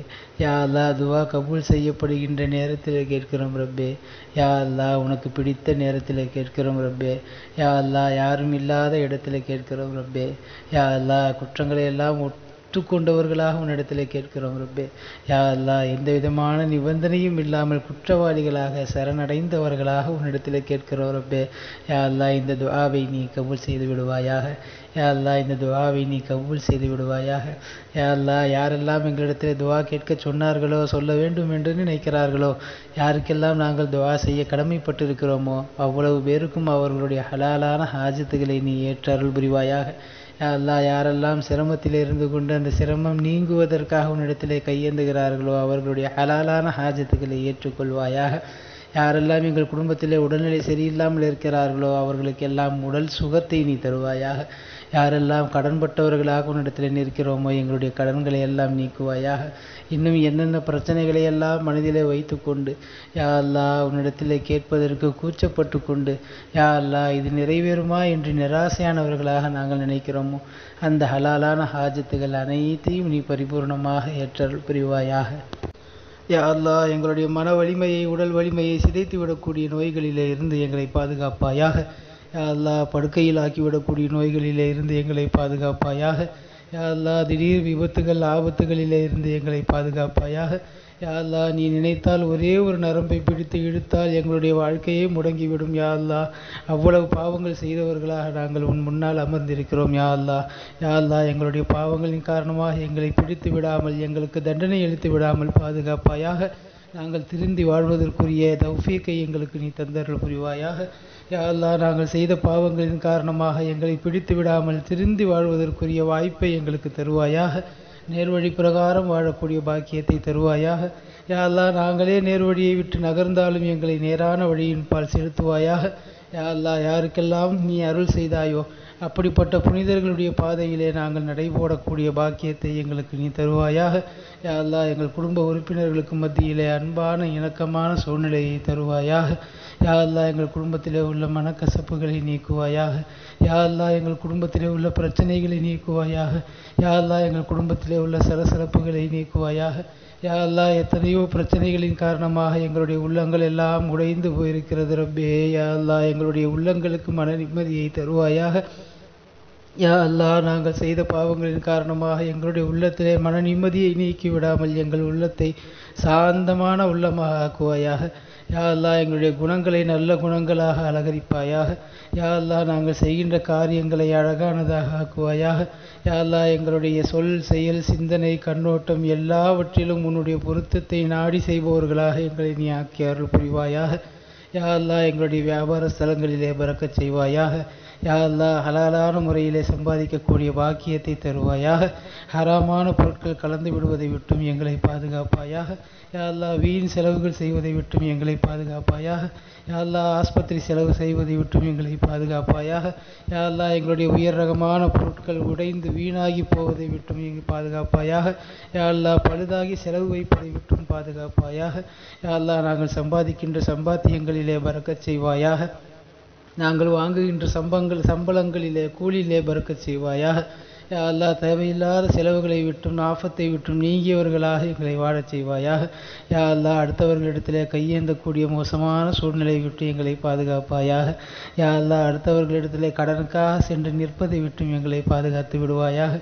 யா அல்லாஹ் துவா கபூல் செய்யப்படுகின்ற நேரத்தில் கேட்கிறோம் ரப்பே. யா அல்லாஹ் உனக்கு பிடித்த நேரத்தில் கேட்கிறோம் ரப்பே. யா அல்லாஹ் யாரும் இல்லாத இடத்துல கேட்கிறோம் ரப்பே. யா அல்லாஹ் குற்றங்களை எல்லாம் ஒற்றுக்கொண்டவர்களாக உன்னிடத்தில் கேட்கிறோம் ரப்பே. யா அல்லாஹ் எந்த விதமான நிபந்தனையும் இல்லாமல் குற்றவாளிகளாக சரணடைந்தவர்களாக உன்னிடத்தில் கேட்கிறோம் ரப்பே. யா அல்லாஹ் இந்த துஆவை நீ கபூல் செய்து விடுவாயாக. யா அல்லாஹ் இந்த துஆவை நீ கபூல் செய்து விடுவாயாக. யா அல்லாஹ் யாரெல்லாம் எங்களிடத்தில் துஆ கேட்க சொன்னார்களோ, சொல்ல வேண்டும் என்று நினைக்கிறார்களோ, யாருக்கெல்லாம் நாங்கள் துஆ செய்ய கடமைப்பட்டிருக்கிறோமோ அவ்வளவு பேருக்கும் அவர்களுடைய ஹலாலான ஹாஜத்துகளை நீ ஏற்று அருள் புரிவாயாக. யா அல்லாஹ் யாரெல்லாம் சிரமத்தில் இருந்து கொண்டு அந்த சிரமம் நீங்குவதற்காக உன்னிடத்திலே கையேந்துகிறார்களோ அவர்களுடைய ஹலாலான ஹாஜத்துக்களை ஏற்றுக்கொள்வாயாக. யாரெல்லாம் எங்கள் குடும்பத்திலே உடல்நிலை சரியில்லாமல் இருக்கிறார்களோ அவர்களுக்கெல்லாம் உடல் சுகத்தை நீ தருவாயாக. யாரெல்லாம் கடன்பட்டவர்களாக உன்னிடத்தில் நிற்கிறோமோ எங்களுடைய கடன்களை எல்லாம் நீக்குவாயாக. இன்னும் என்னென்ன பிரச்சனைகளை எல்லாம் மனதிலே வைத்து கொண்டு யா அல்லாஹ் உன்னிடத்தில் கேட்பதற்கு கூச்சப்பட்டு கொண்டு யா அல்லாஹ் இது நிறைவேறுமா என்று நிராசையானவர்களாக நாங்கள் நினைக்கிறோமோ அந்த ஹலாலான ஹாஜத்துகள் அனைத்தையும் நீ பரிபூர்ணமாக ஏற்றல் புரிவாயாக. யா அல்லாஹ் எங்களுடைய மன வலிமையை, உடல் வலிமையை சிதைத்து விடக்கூடிய நோய்களிலே இருந்து எங்களை பாதுகாப்பாயாக. யா அல்லாஹ் படுக்கையில் ஆக்கிவிடக்கூடிய நோய்களிலே இருந்து எங்களை பாதுகாப்பாயாக. யா அல்லாஹ் திடீர் விபத்துகள், ஆபத்துகளிலே இருந்து எங்களை பாதுகாப்பாயாக. யா அல்லாஹ் நீ நினைத்தால் ஒரே ஒரு நரம்பை பிடித்து இழுத்தால் எங்களுடைய வாழ்க்கையே முடங்கிவிடும். யா அல்லாஹ் அவ்வளவு பாவங்கள் செய்தவர்களாக நாங்கள் உன் முன்னால் அமர்ந்திருக்கிறோம். யா அல்லாஹ் யா அல்லாஹ் எங்களுடைய பாவங்களின் காரணமாக எங்களை பிடித்து விடாமல், எங்களுக்கு தண்டனை அளித்து விடாமல் பாதுகாப்பாயாக. நாங்கள் திருந்தி வாழ்வதற்குரிய தௌஃபீக்கை எங்களுக்கு நீ தந்தருள் புரிவாயாக. யா அல்லாஹ் நாங்கள் செய்த பாவங்களின் காரணமாக எங்களை பிடித்து விடாமல் திருந்தி வாழ்வதற்குரிய வாய்ப்பை எங்களுக்கு தருவாயாக. நேர்வழி பிரகாரம் வாழக்கூடிய பாக்கியத்தை தருவாயாக. யா அல்லாஹ் நாங்களே நேர்வழியை விட்டு நகர்ந்தாலும் எங்களை நேரான வழியின் பால் செலுத்துவாயாக. யா அல்லாஹ் யாருக்கெல்லாம் நீ அருள் செய்தாயோ அப்படிப்பட்ட புனிதர்களுடைய பாதையிலே நாங்கள் நடைபோடக்கூடிய பாக்கியத்தை எங்களுக்கு நீ தருவாயாக. யா அல்லாஹ் எங்கள் குடும்ப உறுப்பினர்களுக்கு மத்தியிலே அன்பான இணக்கமான சூழ்நிலையை தருவாயாக. யா அல்லாஹ் எங்கள் குடும்பத்திலே உள்ள மனக்கசப்புகளை நீக்குவாயாக. யா அல்லாஹ் எங்கள் குடும்பத்திலே உள்ள பிரச்சனைகளை நீக்குவாயாக. யா அல்லாஹ் எங்கள் குடும்பத்திலே உள்ள சலசலப்புகளை நீக்குவாயாக. யா அல்லாஹ் எத்தனையோ பிரச்சனைகளின் காரணமாக எங்களுடைய உள்ளங்கள் எல்லாம் உடைந்து போயிருக்கிறது ரப்பே. யா அல்லாஹ் எங்களுடைய உள்ளங்களுக்கு மன நிம்மதியை தருவாயாக. யா அல்லாஹ் நாங்கள் செய்த பாவங்களின் காரணமாக எங்களுடைய உள்ளத்திலே மன நிம்மதியை நீக்கி விடாமல் எங்கள் உள்ளத்தை சாந்தமான உள்ளமாக ஆக்குவாயாக. யா அல்லாஹ் எங்களுடைய குணங்களை நல்ல குணங்களாக அலங்கரிப்பாயாக. யா அல்லாஹ் நாங்கள் செய்கின்ற காரியங்களை அழகானதாக ஆக்குவாயாக. யா அல்லாஹ் எங்களுடைய சொல், செயல், சிந்தனை, கண்ணோட்டம் எல்லாவற்றிலும் உன்னுடைய பொருத்தத்தை நாடி செய்பவர்களாக எங்களை நீ ஆக்கி அருள் புரிவாயாக. யா அல்லாஹ் எங்களுடைய வியாபார ஸ்தலங்களிலே பறக்கச் செய்வாயாக. யா அல்லாஹ் ஹலாலான முறையிலே சம்பாதிக்கக்கூடிய பாக்கியத்தை தருவாயாக. ஹராமான பொருட்கள் கலந்து விடுவதை விட்டும் எங்களை பாதுகாப்பாயாக. யா அல்லாஹ் வீண் செலவுகள் செய்வதை விட்டும் எங்களை பாதுகாப்பாயாக. யா அல்லாஹ் ஆஸ்பத்திரி செலவு செய்வதை விட்டும் எங்களை பாதுகாப்பாயாக. யா அல்லாஹ் எங்களுடைய உயர் ரகமான பொருட்கள் உடைந்து வீணாகி போவதை விட்டும் எங்களை பாதுகாப்பாயாக. யா அல்லாஹ் பழுதாகி செலவு வைப்பதை விட்டும் பாதுகாப்பாயாக. யா அல்லாஹ் நாங்கள் சம்பாதிக்கின்ற சம்பாத்தியங்களிலே பறக்கச் செய்வாயாக. நாங்கள் வாங்குகின்ற சம்பளங்களிலே கூலியிலே பறக்கச் செய்வாயாக. யா அல்லாஹ், தேவையில்லாத செலவுகளை விட்டும் ஆபத்தை விட்டும் நீங்கியவர்களாக எங்களை வாழச் செய்வாயாக. யா அல்லாஹ், அடுத்தவர்களிடத்திலே கையேந்தக்கூடிய மோசமான சூழ்நிலை விட்டு எங்களை பாதுகாப்பாயாக. யா அல்லாஹ், அடுத்தவர்களிடத்திலே கடனுக்காக சென்று நிற்பதை விட்டும் எங்களை பாதுகாத்து விடுவாயாக.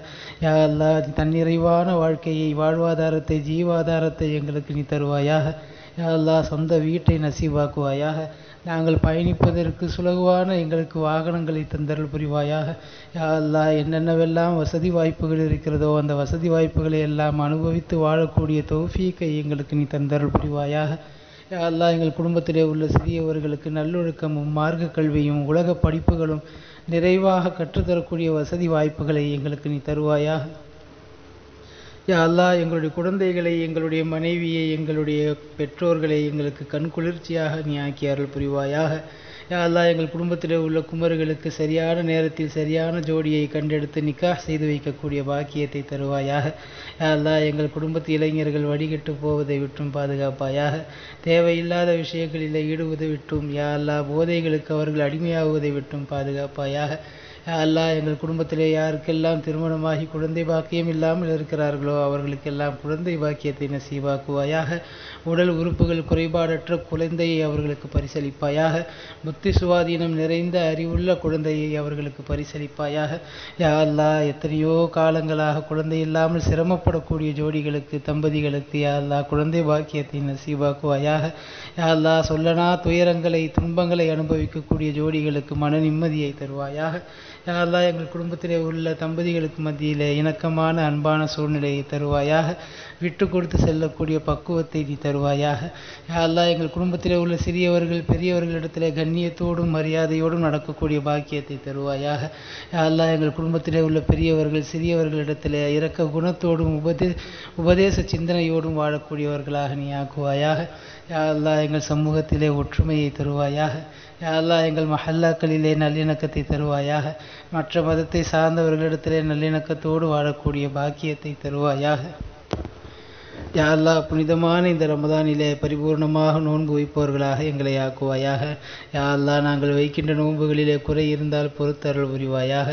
யா அல்லாஹ், தன்னிறைவான வாழ்க்கையை, வாழ்வாதாரத்தை, ஜீவாதாரத்தை எங்களுக்கு நீ தருவாயாக. யா அல்லாஹ், சொந்த வீட்டை நசீவாக்குவாயாக. நாங்கள் பயணிப்பதற்கு சுலகுவான எங்களுக்கு வாகனங்களை தந்தருள் புரிவாயாக. யா அல்லாஹ், என்னென்னவெல்லாம் வசதி வாய்ப்புகள் இருக்கிறதோ அந்த வசதி வாய்ப்புகளை எல்லாம் அனுபவித்து வாழக்கூடிய தௌஃபீக்கை எங்களுக்கு நீ தந்தருள் புரிவாயாக. யா அல்லாஹ், எங்கள் குடும்பத்திலே உள்ள சிறியவர்களுக்கு நல்லொழுக்கமும் மார்க்க கல்வியும் உலக படிப்புகளும் நிறைவாக கற்றுத்தரக்கூடிய வசதி வாய்ப்புகளை எங்களுக்கு நீ தருவாயாக. யா அல்லாஹ், எங்களுடைய குழந்தைகளை, எங்களுடைய மனைவியை, எங்களுடைய பெற்றோர்களை எங்களுக்கு கண் குளிர்ச்சியாக நீ ஆக்கி அருள் புரிவாயாக. யா அல்லாஹ், எங்கள் குடும்பத்தில் உள்ள குமர்களுக்கு சரியான நேரத்தில் சரியான ஜோடியை கண்டெடுத்து நிக்காஹ் செய்து வைக்கக்கூடிய பாக்கியத்தை தருவாயாக. யா அல்லாஹ், எங்கள் குடும்பத்து இளைஞர்கள் வடிகட்டு போவதை விட்டும் பாதுகாப்பாயாக. தேவையில்லாத விஷயங்களில் ஈடுவதை விட்டும், யா அல்லாஹ், போதைகளுக்கு அவர்கள் அடிமையாகுவதை விட்டும் பாதுகாப்பாயாக. யா அல்லாஹ், எங்கள் குடும்பத்திலே யாருக்கெல்லாம் திருமணமாகி குழந்தை பாக்கியம் இல்லாமல் இருக்கிறார்களோ அவர்களுக்கெல்லாம் குழந்தை பாக்கியத்தை நசீவாக்குவாயாக. உடல் உறுப்புகள் குறைபாடற்ற குழந்தையை அவர்களுக்கு பரிசளிப்பாயாக. புத்தி சுவாதீனம் நிறைந்த அறிவுள்ள குழந்தையை அவர்களுக்கு பரிசளிப்பாயாக. யா அல்லாஹ், எத்தனையோ காலங்களாக குழந்தை இல்லாமல் சிரமப்படக்கூடிய ஜோடிகளுக்கு, தம்பதிகளுக்கு யா அல்லாஹ் குழந்தை பாக்கியத்தை நசீவாக்குவாயாக. யா அல்லாஹ், சொல்லனா துயரங்களை, துன்பங்களை அனுபவிக்கக்கூடிய ஜோடிகளுக்கு மன நிம்மதியை தருவாயாக. யா அல்லாஹ், எங்கள் குடும்பத்திலே உள்ள தம்பதிகளுக்கு மத்தியிலே இணக்கமான அன்பான சூழ்நிலையை தருவாயாக. விட்டு கொடுத்து செல்லக்கூடிய பக்குவத்தை நீ தருவாயாக. யா அல்லாஹ், எங்கள் குடும்பத்திலே உள்ள சிறியவர்கள் பெரியவர்களிடத்திலே கண்ணியத்தோடும் மரியாதையோடும் நடக்கக்கூடிய பாக்கியத்தை தருவாயாக. யா அல்லாஹ், எங்கள் குடும்பத்திலே உள்ள பெரியவர்கள் சிறியவர்களிடத்திலே இரக்க குணத்தோடும் உபதேச சிந்தனையோடும் வாழக்கூடியவர்களாக நீ ஆக்குவாயாக. யா அல்லாஹ், எங்கள் சமூகத்திலே ஒற்றுமையை தருவாயாக. யா அல்லாஹ், எங்கள் மஹல்லாக்களிலே நல்லிணக்கத்தை தருவாயாக. மற்ற மதத்தை சார்ந்தவர்களிடத்திலே நல்லிணக்கத்தோடு வாழக்கூடிய பாக்கியத்தை தருவாயாக. யா அல்லாஹ், புனிதமான இந்த ரமதானிலே பரிபூர்ணமாக நோன்பு வைப்பவர்களாக எங்களை ஆக்குவாயாக. யா அல்லாஹ், நாங்கள் வைக்கின்ற நோன்புகளிலே குறை இருந்தால் பொறுத்தருள் புரிவாயாக.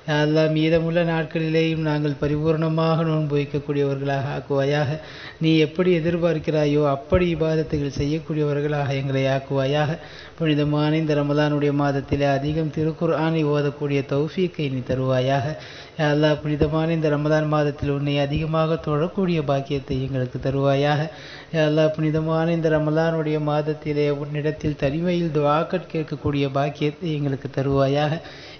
யா அல்லாஹ், மீதமுள்ள நாட்களிலேயும் நாங்கள் பரிபூர்ணமாக நோன்பு வைக்கக்கூடியவர்களாக ஆக்குவாயாக. நீ எப்படி எதிர்பார்க்கிறாயோ அப்படி இபாதத்துகள் செய்யக்கூடியவர்களாக எங்களை ஆக்குவாயாக. புனிதமான இந்த ரமதானுடைய மாதத்திலே அதிகம் திருக்குர்ஆனை ஓதக்கூடிய தௌஃபீக்கை நீ தருவாயாக. யா அல்லாஹ், புனிதமான இந்த ரமதான் மாதத்தில் உன்னை அதிகமாக தொழக்கூடிய பாக்கியத்தை எங்களுக்கு தருவாயாக. யா அல்லாஹ், புனிதமான இந்த ரமலானுடைய மாதத்திலே உன்னிடத்தில் தனிமையில் துஆக்கள் கேட்கக்கூடிய பாக்கியத்தை எங்களுக்கு தருவாயாக.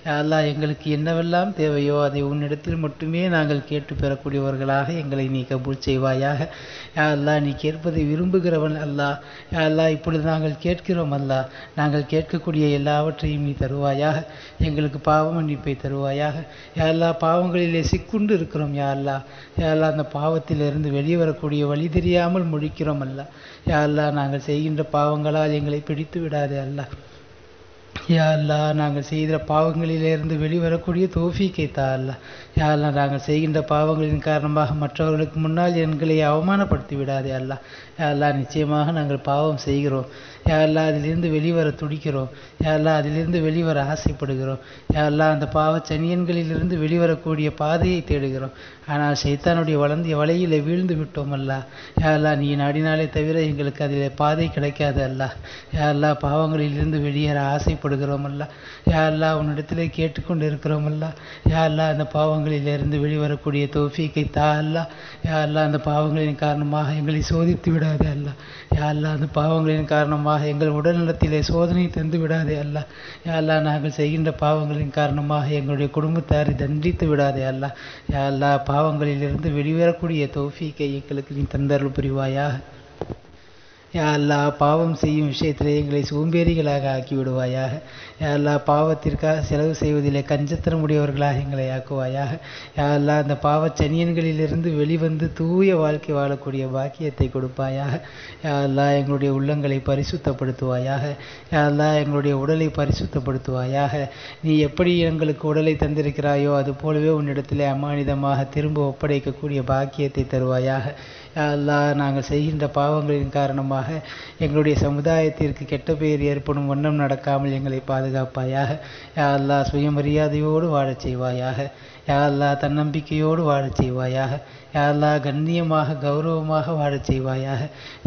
யா அல்லாஹ், எங்களுக்கு என்னவெல்லாம் தேவையோ அதை உன்னிடத்தில் மட்டுமே நாங்கள் கேட்டு பெறக்கூடியவர்களாக எங்களை நீ கபூல் செய்வாயாக. யா அல்லாஹ், நீ கேட்பதை விரும்புகிறவன் அல்லாஹ். யா அல்லாஹ், இப்பொழுது நாங்கள் கேட்கிறோம் அல்லாஹ். நாங்கள் கேட்கக்கூடிய எல்லாவற்றையும் நீ தருவாயாக. எங்களுக்கு பாவ மன்னிப்பை தருவாயாக. யா அல்லாஹ், பாவங்களிலே சிக்குண்டு இருக்கிறோம் யா அல்லாஹ். யா அல்லாஹ், அந்த பாவத்திலிருந்து வெளியே வரக்கூடிய வழி தெரியாமல் முழிக்கிறோம் அல்லாஹ். யா அல்லாஹ், நாங்கள் செய்கின்ற பாவங்களால் எங்களை பிடித்து விடாதே அல்லாஹ். யா அல்லாஹ், நாங்கள் செய்கிற பாவங்களிலிருந்து வெளிவரக்கூடிய தௌஃபீக்கை தா அல்லாஹ். யா அல்லாஹ், நாங்கள் செய்கின்ற பாவங்களின் காரணமாக மற்றவர்களுக்கு முன்னால் எங்களை அவமானப்படுத்தி விடாதே அல்லாஹ். யா அல்லாஹ், நிச்சயமாக நாங்கள் பாவம் செய்கிறோம். யா அல்லாஹ், அதிலிருந்து வெளிவர துடிக்கிறோம். யா அல்லாஹ், அதிலிருந்து வெளிவர ஆசைப்படுகிறோம். யா அல்லாஹ், அந்த பாவச் சனியன்களிலிருந்து வெளிவரக்கூடிய பாதையை தேடுகிறோம். ஆனால் ஷைத்தானுடைய வலையிலே வீழ்ந்து விட்டோம் அல்லாஹ். யா அல்லாஹ், நீ நாடினாலே தவிர எங்களுக்கு அதிலே பாதை கிடைக்காது அல்லாஹ். யா அல்லாஹ், பாவங்களிலிருந்து வெளியேற ஆசைப்படுகிறோம் அல்லாஹ். யா அல்லாஹ், உன்னிடத்திலே கேட்டுக்கொண்டு இருக்கிறோம் அல்லாஹ். யா அல்லாஹ், அந்த பாவங்களிலிருந்து வெளிவரக்கூடிய தௌஃபீக்கை தா அல்லாஹ். யா அல்லாஹ், அந்த பாவங்களின் காரணமாக எங்களை சோதித்து விடாதே அல்லாஹ். யா அல்லாஹ், அந்த பாவங்களின் காரணமாக எங்கள் உடல்நலத்திலே சோதனை தந்து விடாதே அல்லாஹ். யா அல்லாஹ், நாங்கள் செய்கின்ற பாவங்களின் காரணமாக எங்களுடைய குடும்பத்தாரை தண்டித்து விடாதே அல்லாஹ். யா அல்லாஹ், பாவங்களிலிருந்து வெளிவரக்கூடிய தௌஃபீக்கை எங்களுக்கு நீ தந்தருள் புரிவாயாக. யா அல்லாஹ், பாவம் செய்யும் விஷயத்திலே எங்களை சோம்பேறிகளாக ஆக்கி விடுவாயாக. யா அல்லாஹ், பாவத்திற்காக செலவு செய்வதிலே கஞ்சத்தனமுடையவர்களாக எங்களை ஆக்குவாயாக. யா அல்லாஹ், அந்த பாவச் சனியன்களிலிருந்து வெளிவந்து தூய வாழ்க்கை வாழக்கூடிய பாக்கியத்தை கொடுப்பாயாக. யா அல்லாஹ், எங்களுடைய உள்ளங்களை பரிசுத்தப்படுத்துவாயாக. யா அல்லாஹ், எங்களுடைய உடலை பரிசுத்தப்படுத்துவாயாக. நீ எப்படி எங்களுக்கு உடலை தந்திருக்கிறாயோ அது போலவே உன்னிடத்திலே அமானிதமாக திரும்ப ஒப்படைக்கக்கூடிய பாக்கியத்தை தருவாயாக. யா அல்லாஹ், நாங்கள் செய்கின்ற பாவங்களின் காரணமாக காரணமாக எங்களுடைய சமுதாயத்திற்கு கெட்ட பெயர் ஏற்படும் வண்ணம் நடக்காமல் எங்களை பாதுகாப்பாயாக. யா அல்லாஹ் சுயமரியாதையோடு வாழச் செய்வாயாக. யா அல்லாஹ் தன்னம்பிக்கையோடு வாழச் செய்வாயாக. யா அல்லாஹ் கண்ணியமாக கௌரவமாக வாழச் செய்வாயாக.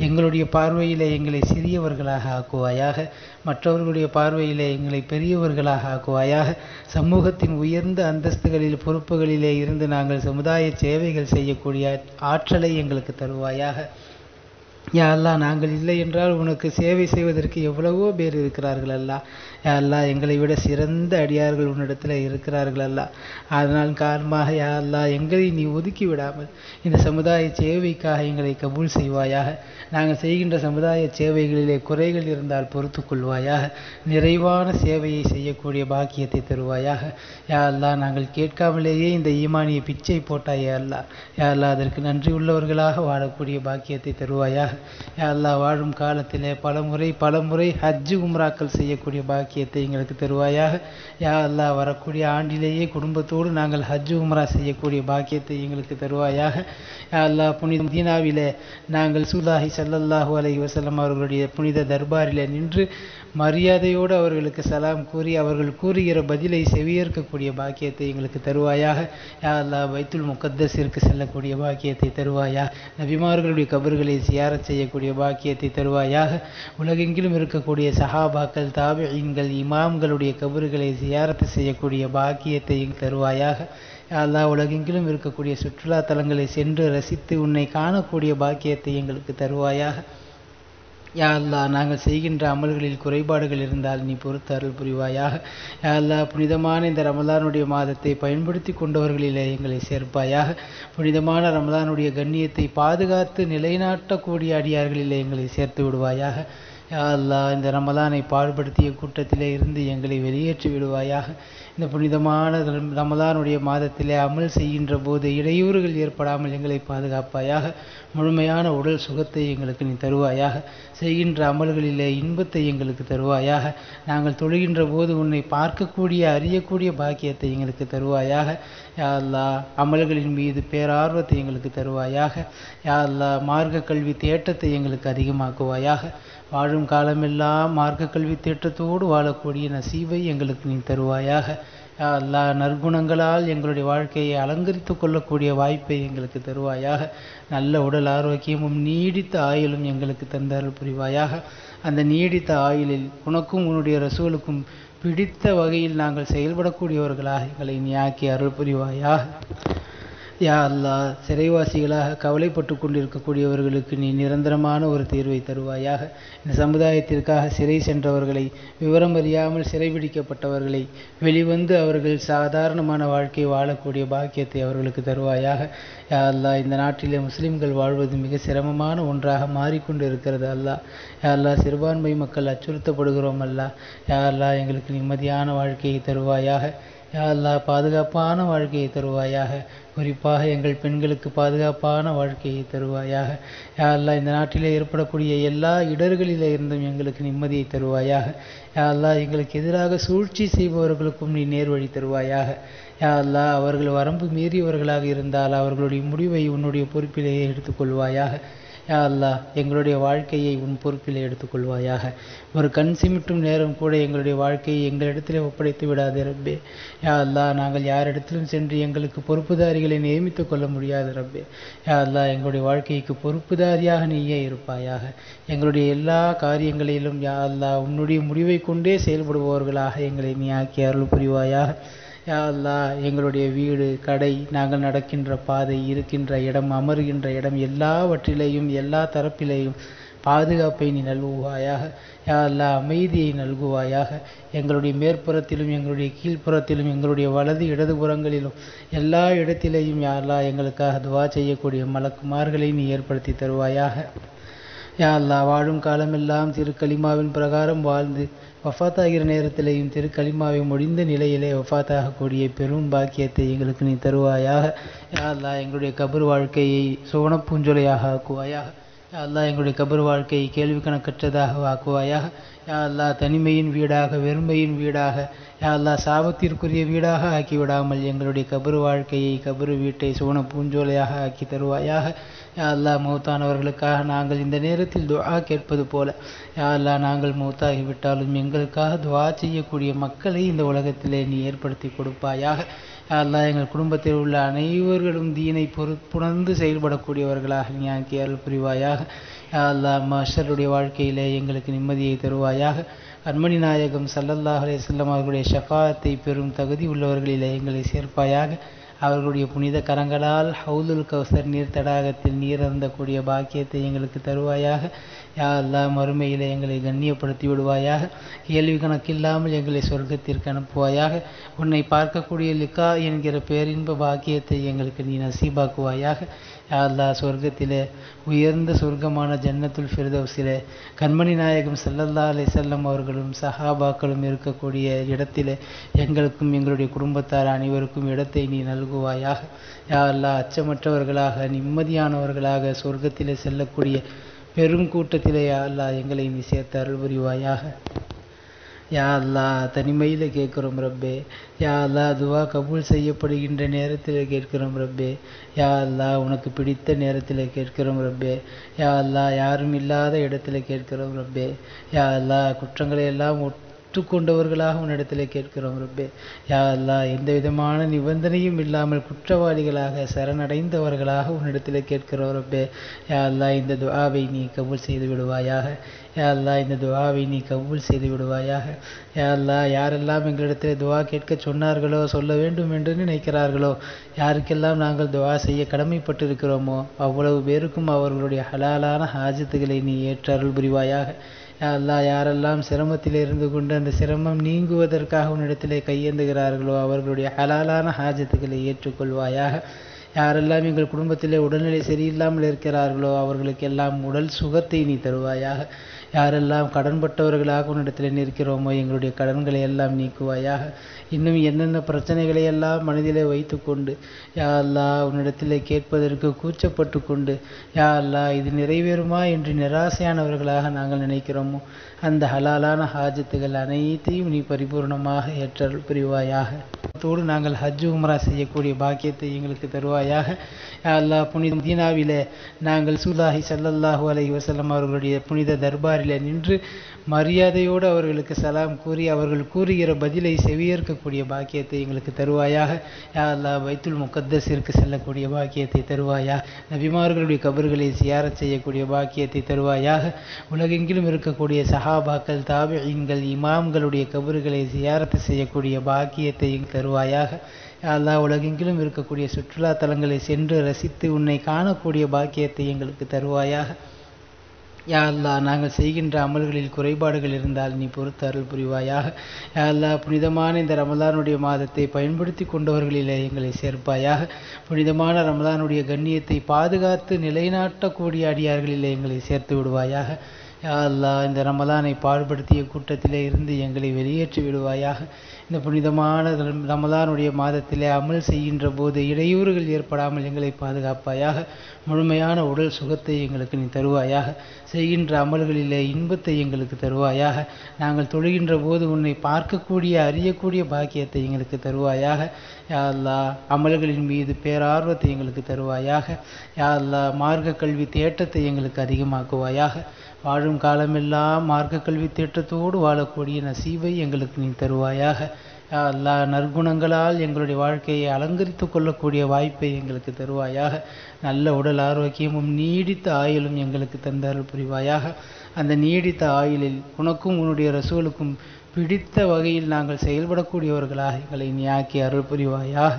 எங்களுடைய பார்வையிலே எங்களை சிறியவர்களாக ஆக்குவாயாக. மற்றவர்களுடைய பார்வையிலே எங்களை பெரியவர்களாக ஆக்குவாயாக. சமூகத்தின் உயர்ந்த அந்தஸ்துகளில் பொறுப்புகளிலே இருந்து நாங்கள் சமுதாய சேவைகள் செய்யக்கூடிய ஆற்றலை எங்களுக்கு தருவாயாக. யா அல்லாஹ் நாங்கள் இல்லை என்றால் உனக்கு சேவை செய்வதற்கு எவ்வளவோ பேர் இருக்கிறார்கள் அல்லா. யா அல்லாஹ் எங்களை விட சிறந்த அடியார்கள் உன்னிடத்தில் இருக்கிறார்கள் அல்லா. அதனால் காரணமாக யா அல்லாஹ் எங்களை நீ ஒதுக்கி விடாமல் இந்த சமுதாய சேவைக்காக எங்களை கபூல் செய்வாயாக. நாங்கள் செய்கின்ற சமுதாய சேவைகளிலே குறைகள் இருந்தால் பொறுத்து கொள்வாயாக. நிறைவான சேவையை செய்யக்கூடிய பாக்கியத்தை தருவாயாக. யா அல்லாஹ் நாங்கள் கேட்காமலேயே இந்த ஈமானிய பிச்சை போட்டாயே அல்லா. யா அல்லாஹ் அதற்கு நன்றி உள்ளவர்களாக வாழக்கூடிய பாக்கியத்தை தருவாயாக. யா அல்லாஹ் வாழும் காலத்திலே பல முறை ஹஜ்ஜு உம்ராக்கள் செய்யக்கூடிய பாக்கியத்தை எங்களுக்கு தருவாயாக. யா அல்லாஹ் வரக்கூடிய ஆண்டிலேயே குடும்பத்தோடு நாங்கள் ஹஜ்ஜு உம்ரா செய்யக்கூடிய பாக்கியத்தை எங்களுக்கு தருவாயாக. யா அல்லாஹ் புனித மதீனாவிலே நாங்கள் ரசூலுல்லாஹி ஸல்லல்லாஹு அலைஹி வஸல்லம் அவர்களுடைய புனித தர்பாரிலே நின்று மரியாதையோடு அவர்களுக்கு சலாம் கூறி அவர்கள் கூறுகிற பதிலை செவியேற்கக்கூடிய பாக்கியத்தை எங்களுக்கு தருவாயாக. யா அல்லாஹ் பைத்துல் முகத்தஸிற்கு செல்லக்கூடிய பாக்கியத்தை தருவாயா. நபிமார்களுடைய கபர்களை சியாரத் செய்யக்கூடிய பாக்கியத்தை தருவாயாக. உலகெங்கிலும் இருக்கக்கூடிய சஹாபாக்கள் தாபிஈன்கள் இமாம்களுடைய கபர்களை சியாரத்து செய்யக்கூடிய பாக்கியத்தை தருவாயாக. யா அல்லாஹ் உலகெங்கிலும் இருக்கக்கூடிய சுற்றுலா தலங்களை சென்று ரசித்து உன்னை காணக்கூடிய பாக்கியத்தை எங்களுக்கு தருவாயாக. யா அல்லாஹ் நாங்கள் செய்கின்ற அமல்களில் குறைபாடுகள் இருந்தால் நீ பொறுத்து அருள் புரிவாயாக. யா அல்லாஹ் புனிதமான இந்த ரமலானுடைய மாதத்தை பயன்படுத்தி கொண்டவர்களிலே எங்களை சேர்ப்பாயாக. புனிதமான ரமலானுடைய கண்ணியத்தை பாதுகாத்து நிலைநாட்டக்கூடிய அடியார்களிலே எங்களை சேர்த்து விடுவாயாக. யா அல்லாஹ் இந்த ரமலானை பாடுபடுத்திய கூட்டத்திலே இருந்து எங்களை வெளியேற்றி விடுவாயாக. இந்த புனிதமான ரமலானுடைய மாதத்திலே அமல் செய்கின்ற போது இடையூறுகள் ஏற்படாமல் எங்களை பாதுகாப்பாயாக. முழுமையான உடல் சுகத்தை எங்களுக்கு நீ தருவாயாக. செய்கின்ற அமல்களிலே இன்பத்தை எங்களுக்கு தருவாயாக. நாங்கள் தொழுகின்ற போது உன்னை பார்க்கக்கூடிய அறியக்கூடிய பாக்கியத்தை எங்களுக்கு தருவாயாக. யா அல்லாஹ் அமல்களின் மீது பேரார்வத்தை எங்களுக்கு தருவாயாக. யா அல்லாஹ் மார்க்க கல்வி தேட்டத்தை எங்களுக்கு அதிகமாக்குவாயாக. வாழும் காலமெல்லாம் மார்க்க கல்வி தேட்டத்தோடு வாழக்கூடிய நசீபை எங்களுக்கு நீ தருவாயாக. யா அல்லாஹ் நற்குணங்களால் எங்களுடைய வாழ்க்கையை அலங்கரித்து கொள்ளக்கூடிய வாய்ப்பை எங்களுக்கு தருவாயாக. நல்ல உடல் ஆரோக்கியமும் நீடித்த ஆயுளும் எங்களுக்கு தந்தருள் புரிவாயாக. அந்த நீடித்த ஆயுளில் உனக்கும் உன்னுடைய ரசூலுக்கும் பிடித்த வகையில் நாங்கள் செயல்படக்கூடியவர்களாக எங்களை நீ ஆக்கி அருள் புரிவாயாக. யா அல்லாஹ் சிறைவாசிகளாக கவலைப்பட்டு கொண்டிருக்கக்கூடியவர்களுக்கு நீ நிரந்தரமான ஒரு தீர்வை தருவாயாக. இந்த சமுதாயத்திற்காக சிறை சென்றவர்களை, விவரம் அறியாமல் சிறைபிடிக்கப்பட்டவர்களை வெளிவந்து அவர்கள் சாதாரணமான வாழ்க்கை வாழக்கூடிய பாக்கியத்தை அவர்களுக்கு தருவாயாக. யா அல்லாஹ் இந்த நாட்டிலே முஸ்லிம்கள் வாழ்வது மிக சிரமமான ஒன்றாக மாறிக்கொண்டு இருக்கிறது அல்லாஹ். யா அல்லாஹ் சிறுபான்மை மக்கள் அச்சுறுத்தப்படுகிறோம் அல்லாஹ். யா அல்லாஹ் எங்களுக்கு நிம்மதியான வாழ்க்கையை தருவாயாக. யா அல்லாஹ் பாதுகாப்பான வாழ்க்கையை தருவாயாக. குறிப்பாக எங்கள் பெண்களுக்கு பாதுகாப்பான வாழ்க்கையை தருவாயாக. யா அல்லாஹ் இந்த நாட்டிலே ஏற்படக்கூடிய எல்லா இடர்களிலே இருந்தும் எங்களுக்கு நிம்மதியை தருவாயாக. யா அல்லாஹ் எங்களுக்கு எதிராக சூழ்ச்சி செய்பவர்களுக்கும் நீ நேர்வழி தருவாயாக. யா அல்லாஹ் அவர்கள் வரம்பு மீறியவர்களாக இருந்தால் அவர்களுடைய முடிவை உன்னுடைய பொறுப்பிலேயே எடுத்துக்கொள்வாயாக. யா அல்லாஹ் எங்களுடைய வாழ்க்கையை உன் பொறுப்பிலே எடுத்துக்கொள்வாயாக. ஒரு கண் சிமிட்டும் நேரம் கூட எங்களுடைய வாழ்க்கையை எங்களிடத்திலே ஒப்படைத்து விடாதே ரப்பே. யா அல்லாஹ் நாங்கள் யாரிடத்திலும் சென்று எங்களுக்கு பொறுப்புதாரிகளை நியமித்து கொள்ள முடியாது ரப்பே. யா அல்லாஹ் எங்களுடைய வாழ்க்கைக்கு பொறுப்புதாரியாக நீயே இருப்பாயாக. எங்களுடைய எல்லா காரியங்களிலும் யா அல்லாஹ் உன்னுடைய முடிவை கொண்டே செயல்படுபவர்களாக எங்களை நீ ஆக்கி அருள் புரிவாயாக. யா அல்லாஹ் எங்களுடைய வீடு, கடை, நாங்கள் நடக்கின்ற பாதை, இருக்கின்ற இடம், அமருகின்ற இடம் எல்லாவற்றிலேயும் எல்லா தரப்பிலேயும் பாதுகாப்பை நீ நல்குவாயாக. யா அல்லாஹ் அமைதியை நல்குவாயாக. எங்களுடைய மேற்புறத்திலும் எங்களுடைய கீழ்ப்புறத்திலும் எங்களுடைய வலது இடதுபுறங்களிலும் எல்லா இடத்திலேயும் யா அல்லாஹ் எங்களுக்காக துவா செய்யக்கூடிய மலக்குமார்களை நீ ஏற்படுத்தி தருவாயாக. யா அல்லாஹ் வாழும் காலமெல்லாம் திருக்கலிமாவின் பிரகாரம் வாழ்ந்து வஃபாத்தாகிற நேரத்திலேயும் திருக்கலிமாவை முடிந்த நிலையிலே வஃபாத்தாகக்கூடிய பெரும் பாக்கியத்தை எங்களுக்கு நீ தருவாயாக. யா அல்லாஹ் எங்களுடைய கபர் வாழ்க்கையை சுவனப்பூஞ்சொலையாக ஆக்குவாயாக. யா அல்லாஹ் எங்களுடைய கபர் வாழ்க்கையை கேள்வி கணக்கற்றதாக ஆக்குவாயாக. யா அல்லாஹ் தனிமையின் வீடாக, வெறுமையின் வீடாக, யா அல்லாஹ் சாபத்திற்குரிய வீடாக ஆக்கிவிடாமல் எங்களுடைய கபர் வாழ்க்கையை, கபர் வீட்டை சுவன பூஞ்சோலையாக ஆக்கி தருவாயாக. யா அல்லாஹ் மௌத்தானவர்களுக்காக நாங்கள் இந்த நேரத்தில் துஆ கேட்பது போல, யா அல்லாஹ் நாங்கள் மௌத்தாகிவிட்டாலும் எங்களுக்காக துஆ செய்யக்கூடிய மக்களை இந்த உலகத்திலே நீ ஏற்படுத்தி கொடுப்பாயாக. யா அல்லாஹ் எங்கள் குடும்பத்தில் உள்ள அனைவர்களும் தீனை பொறுப்புணர்ந்து செயல்படக்கூடியவர்களாக நீ ஆக்கி அருள் புரிவாயாக. யா அல்லாஹ் மஹ்ஷருடைய வாழ்க்கையிலே எங்களுக்கு நிம்மதியை தருவாயாக. கண்மணி நாயகம் ஸல்லல்லாஹு அலைஹி வஸல்லம் அவர்களுடைய ஷஃபாஅத்தை பெறும் தகுதி உள்ளவர்களிலே எங்களை சேர்ப்பாயாக. அவர்களுடைய புனித கரங்களால் ஹவுலுல் கௌசர் நீர் தடாகத்தில் நீர் அருந்தக்கூடிய பாக்கியத்தை எங்களுக்கு தருவாயாக. யா அல்லாஹ் மறுமையிலே எங்களை கண்ணியப்படுத்தி விடுவாயாக. கேள்வி கணக்கில்லாமல் எங்களை சொர்க்கத்திற்கு அனுப்புவாயாக. உன்னை பார்க்கக்கூடிய லிகா என்கிற பேரின்ப பாக்கியத்தை எங்களுக்கு நீ நசீபாக்குவாயாக. யா அல்லாஹ் சொர்க்கத்திலே உயர்ந்த சொர்க்கமான ஜன்னத்துல் ஃபிர்தௌஸிலே கண்மணி நாயகம் ஸல்லல்லாஹு அலைஹி வஸல்லம் அவர்களும் சஹாபாக்களும் இருக்கக்கூடிய இடத்திலே எங்களுக்கும் எங்களுடைய குடும்பத்தார் அனைவருக்கும் இடத்தை நீ நல்குவாயாக. யா அல்லாஹ் அச்சமற்றவர்களாக, நிம்மதியானவர்களாக சொர்க்கத்திலே செல்லக்கூடிய பெரும் கூட்டத்திலே யா அல்லாஹ் எங்களை நீ சேர்த்து அருள் புரிவாயாக. யா அல்லாஹ் தனிமையில் கேட்குறோம் ரப்பே. யா அல்லாஹ் துவா கபூல் செய்யப்படுகின்ற நேரத்தில் கேட்கிறோம் ரப்பே. யா அல்லாஹ் உனக்கு பிடித்த நேரத்தில் கேட்கிறோம் ரப்பே. யா அல்லாஹ் யாரும் இல்லாத இடத்துல கேட்கிறோம் ரப்பே. யா அல்லாஹ் குற்றங்களை எல்லாம் ஒற்றுக்கொண்டவர்களாக உன்னிடத்தில் கேட்கிறோம் ரப்பே. யா அல்லாஹ் எந்த விதமான நிபந்தனையும் இல்லாமல் குற்றவாளிகளாக சரணடைந்தவர்களாக உன்னிடத்தில் கேட்கிறோம் ரப்பே. யா அல்லாஹ் இந்த துஆவை நீ கபூல் செய்து விடுவாயாக. யா அல்லாஹ் இந்த துஆவை நீ கபூல் செய்து விடுவாயாக. யா அல்லாஹ் யாரெல்லாம் எங்களிடத்தில் துஆ கேட்க சொன்னார்களோ, சொல்ல வேண்டும் என்று நினைக்கிறார்களோ, யாருக்கெல்லாம் நாங்கள் துஆ செய்ய கடமைப்பட்டிருக்கிறோமோ அவ்வளவு பேருக்கும் அவர்களுடைய ஹலாலான ஹாஜத்துகளை நீ ஏற்று அருள் புரிவாயாக. யா அல்லாஹ் யாரெல்லாம் சிரமத்தில் இருந்து கொண்டு அந்த சிரமம் நீங்குவதற்காக உன்னிடத்திலே கையேந்துகிறார்களோ அவர்களுடைய ஹலாலான ஹாஜத்துக்களை ஏற்றுக்கொள்வாயாக. யாரெல்லாம் எங்கள் குடும்பத்திலே உடல்நிலை சரியில்லாமல் இருக்கிறார்களோ அவர்களுக்கெல்லாம் உடல் சுகத்தை நீ தருவாயாக. யாரெல்லாம் கடன்பட்டவர்களாக உன்னிடத்தில் நிற்கிறோமோ எங்களுடைய கடன்களை எல்லாம் நீக்குவாயாக. இன்னும் என்னென்ன பிரச்சனைகளை எல்லாம் மனதிலே வைத்து கொண்டு யா அல்லாஹ் உன்னிடத்தில் கேட்பதற்கு கூச்சப்பட்டு கொண்டு யா அல்லாஹ் இது நிறைவேறுமா என்று நிராசையானவர்களாக நாங்கள் நினைக்கிறோமோ அந்த ஹலாலான ஹாஜத்துகள் அனைத்தையும் நீ பரிபூர்ணமாக ஏற்றல் புரிவாயாக. தோடு நாங்கள் ஹஜ் உம்ரா செய்யக்கூடிய பாக்கியத்தை எங்களுக்கு தருவாயாக. யா அல்லாஹ் புனித மதீனாவிலே நாங்கள் ரசூலுல்லாஹி ஸல்லல்லாஹு அலைஹி வஸல்லம் அவர்களுடைய புனித தர்பாரிலே நின்று மரியாதையோடு அவர்களுக்கு சலாம் கூறி அவர்கள் கூறுகிற பதிலை செவியேற்கக்கூடிய பாக்கியத்தை எங்களுக்கு தருவாயாக. யா அல்லாஹ் பைத்துல் முகத்தஸிற்கு செல்லக்கூடிய பாக்கியத்தை தருவாயாக. நபிமார்களுடைய கபர்களை சியாரத் செய்யக்கூடிய பாக்கியத்தை தருவாயாக. உலகெங்கிலும் இருக்கக்கூடிய சஹாபாக்கள், தாபிஈன்கள், இமாம்களுடைய கபர்களை சியாரத்து செய்யக்கூடிய பாக்கியத்தை தருவாயாக. யா அல்லாஹ் உலகெங்கிலும் இருக்கக்கூடிய சுற்றுலா தலங்களை சென்று ரசித்து உன்னை காணக்கூடிய பாக்கியத்தை எங்களுக்கு தருவாயாக. யா அல்லாஹ் நாங்கள் செய்கின்ற அமல்களில் குறைபாடுகள் இருந்தால் நீ பொறுத்து அருள் புரிவாயாக. யா அல்லாஹ் புனிதமான இந்த ரமலானுடைய மாதத்தை பயன்படுத்தி கொண்டவர்களிலே எங்களை சேர்ப்பாயாக. புனிதமான ரமலானுடைய கண்ணியத்தை பாதுகாத்து நிலைநாட்டக்கூடிய அடியார்களிலே எங்களை சேர்த்து விடுவாயாக. யா அல்லாஹ் இந்த ரமலானை பாடுபடுத்திய கூட்டத்திலே இருந்து எங்களை வெளியேற்றி விடுவாயாக. இந்த புனிதமான ரமலானுடைய மாதத்திலே அமல் செய்கின்ற போது இடையூறுகள் ஏற்படாமல் எங்களை பாதுகாப்பாயாக. முழுமையான உடல் சுகத்தை எங்களுக்கு நீ தருவாயாக. செய்கின்ற அமல்களிலே இன்பத்தை எங்களுக்கு தருவாயாக. நாங்கள் தொழுகின்ற போது உன்னை பார்க்கக்கூடிய அறியக்கூடிய பாக்கியத்தை எங்களுக்கு தருவாயாக. யா அல்லாஹ் அமல்களின் மீது பேரார்வத்தை எங்களுக்கு தருவாயாக. யா அல்லாஹ் மார்க்க கல்வி தேட்டத்தை எங்களுக்கு அதிகமாக்குவாயாக. வாழும் காலமெல்லாம் மார்க்க கல்வி தேட்டத்தோடு வாழக்கூடிய நசீபை எங்களுக்கு நீ தருவாயாக. யா அல்லாஹ் நற்குணங்களால் எங்களுடைய வாழ்க்கையை அலங்கரித்து கொள்ளக்கூடிய வாய்ப்பை எங்களுக்கு தருவாயாக. நல்ல உடல் ஆரோக்கியமும் நீடித்த ஆயுளும் எங்களுக்கு தந்தருள் புரிவாயாக. அந்த நீடித்த ஆயுளில் உனக்கும் உன்னுடைய ரசூலுக்கும் பிடித்த வகையில் நாங்கள் செயல்படக்கூடியவர்களாக எங்களை நீ ஆக்கி அருள் புரிவாயாக.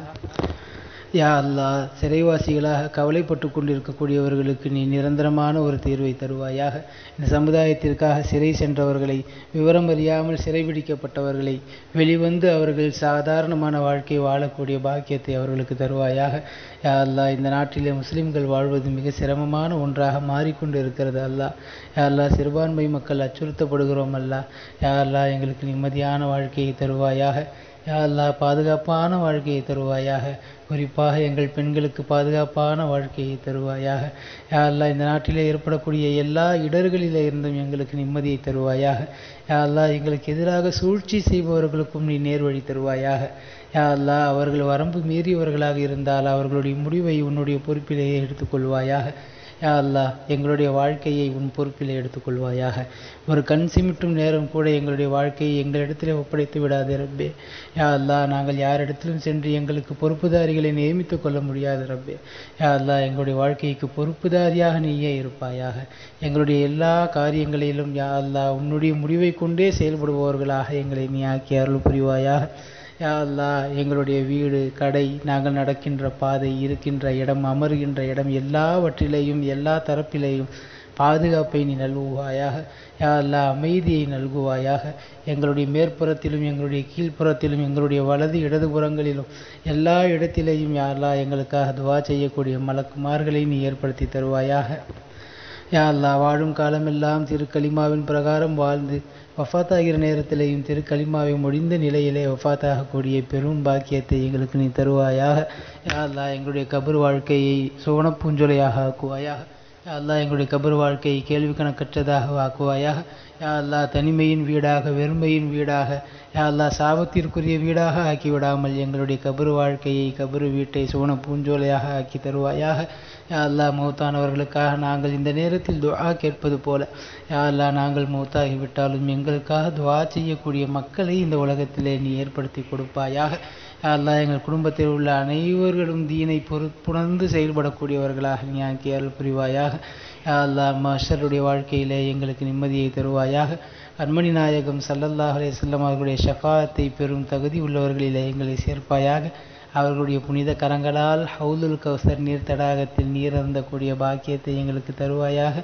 யா அல்லாஹ் சிறைவாசிகளாக கவலைப்பட்டு கொண்டிருக்கக்கூடியவர்களுக்கு நீ நிரந்தரமான ஒரு தீர்வை தருவாயாக. இந்த சமுதாயத்திற்காக சிறை சென்றவர்களை, விவரம் அறியாமல் சிறைபிடிக்கப்பட்டவர்களை வெளிவந்து அவர்கள் சாதாரணமான வாழ்க்கை வாழக்கூடிய பாக்கியத்தை அவர்களுக்கு தருவாயாக. யா அல்லாஹ் இந்த நாட்டிலே முஸ்லிம்கள் வாழ்வது மிக சிரமமான ஒன்றாக மாறிக்கொண்டு இருக்கிறது அல்லாஹ். யா அல்லாஹ் சிறுபான்மை மக்கள் அச்சுறுத்தப்படுகிறோம் அல்லாஹ். யா அல்லாஹ் எங்களுக்கு நிம்மதியான வாழ்க்கையை தருவாயாக. யா அல்லாஹ் பாதுகாப்பான வாழ்க்கையை தருவாயாக. குறிப்பாக எங்கள் பெண்களுக்கு பாதுகாப்பான வாழ்க்கையை தருவாயாக. யா அல்லாஹ் இந்த நாட்டிலே ஏற்படக்கூடிய எல்லா இடர்களிலே இருந்தும் எங்களுக்கு நிம்மதியை தருவாயாக. யா அல்லாஹ் எங்களுக்கு எதிராக சூழ்ச்சி செய்பவர்களுக்கும் நீ நேர்வழி தருவாயாக. யா அல்லாஹ் அவர்கள் வரம்பு மீறியவர்களாக இருந்தால் அவர்களுடைய முடிவை உன்னுடைய பொறுப்பிலேயே எடுத்துக்கொள்வாயாக. யா அல்லாஹ் எங்களுடைய வாழ்க்கையை உன் பொறுப்பிலே எடுத்துக்கொள்வாயாக. ஒரு கண் சிமிட்டும் நேரம் கூட எங்களுடைய வாழ்க்கையை எங்களிடத்திலே ஒப்படைத்து விடாதே ரப்பே. யா அல்லாஹ் நாங்கள் யாரிடத்திலும் சென்று எங்களுக்கு பொறுப்புதாரிகளை நியமித்து கொள்ள முடியாது ரப்பே. யா அல்லாஹ் எங்களுடைய வாழ்க்கைக்கு பொறுப்புதாரியாக நீயே இருப்பாயாக. எங்களுடைய எல்லா காரியங்களிலும் யா அல்லாஹ் உன்னுடைய முடிவை கொண்டே செயல்படுபவர்களாக எங்களை நீ ஆக்கி அருள் புரிவாயாக. யா அல்லாஹ் எங்களுடைய வீடு, கடை, நாங்கள் நடக்கின்ற பாதை, இருக்கின்ற இடம், அமருகின்ற இடம் எல்லாவற்றிலேயும் எல்லா தரப்பிலேயும் பாதுகாப்பை நீ நல்குவாயாக. யா அல்லாஹ் அமைதியை நல்குவாயாக. எங்களுடைய மேற்புறத்திலும் எங்களுடைய கீழ்ப்புறத்திலும் எங்களுடைய வலது இடதுபுறங்களிலும் எல்லா இடத்திலேயும் யா அல்லாஹ் எங்களுக்காக துவா செய்யக்கூடிய மலக்குமார்களை நீ ஏற்படுத்தி தருவாயாக. யா அல்லாஹ் வாழும் காலமெல்லாம் திருக்கலிமாவின் பிரகாரம் வாழ்ந்து வஃபாத்தாகிற நேரத்திலேயும் திருக்கலிமாவை முடிந்த நிலையிலே வஃபாத்தாகக்கூடிய பெரும் பாக்கியத்தை எங்களுக்கு நீ தருவாயாக. யா அல்லாஹ் எங்களுடைய கபர் வாழ்க்கையை சுவன பூஞ்சொலையாக ஆக்குவாயாக. யா அல்லாஹ் எங்களுடைய கபர் வாழ்க்கையை கேள்வி கணக்கற்றதாக ஆக்குவாயாக. யா அல்லாஹ் தனிமையின் வீடாக, வெறுமையின் வீடாக, யா அல்லாஹ் சாபத்திற்குரிய வீடாக ஆக்கிவிடாமல் எங்களுடைய கபர் வாழ்க்கையை, கபர் வீட்டை சுவன பூஞ்சோலையாக ஆக்கி தருவாயாக. யா அல்லாஹ் மௌத்தானவர்களுக்காக நாங்கள் இந்த நேரத்தில் துஆ கேட்பது போல யா அல்லாஹ் நாங்கள் மௌத்தாகிவிட்டாலும் எங்களுக்காக துஆ செய்யக்கூடிய மக்களை இந்த உலகத்திலே நீ ஏற்படுத்தி கொடுப்பாயாக. யா அல்லாஹ் எங்கள் குடும்பத்தில் உள்ள அனைவர்களும் தீனை பொறுப்புணர்ந்து செயல்படக்கூடியவர்களாக நீ ஆக்கி அருள் புரிவாயாக. யா அல்லாஹ் மஹ்ஷருடைய வாழ்க்கையிலே எங்களுக்கு நிம்மதியை தருவாயாக. கண்மணி நாயகம் ஸல்லல்லாஹு அலைஹி வஸல்லம் அவர்களுடைய ஷஃபாஅத்தை பெறும் தகுதி உள்ளவர்களிலே எங்களை சேர்ப்பாயாக. அவர்களுடைய புனித கரங்களால் ஹவுலுல் கௌசர் நீர் தடாகத்தில் நீர் அருந்தக்கூடிய பாக்கியத்தை எங்களுக்கு தருவாயாக.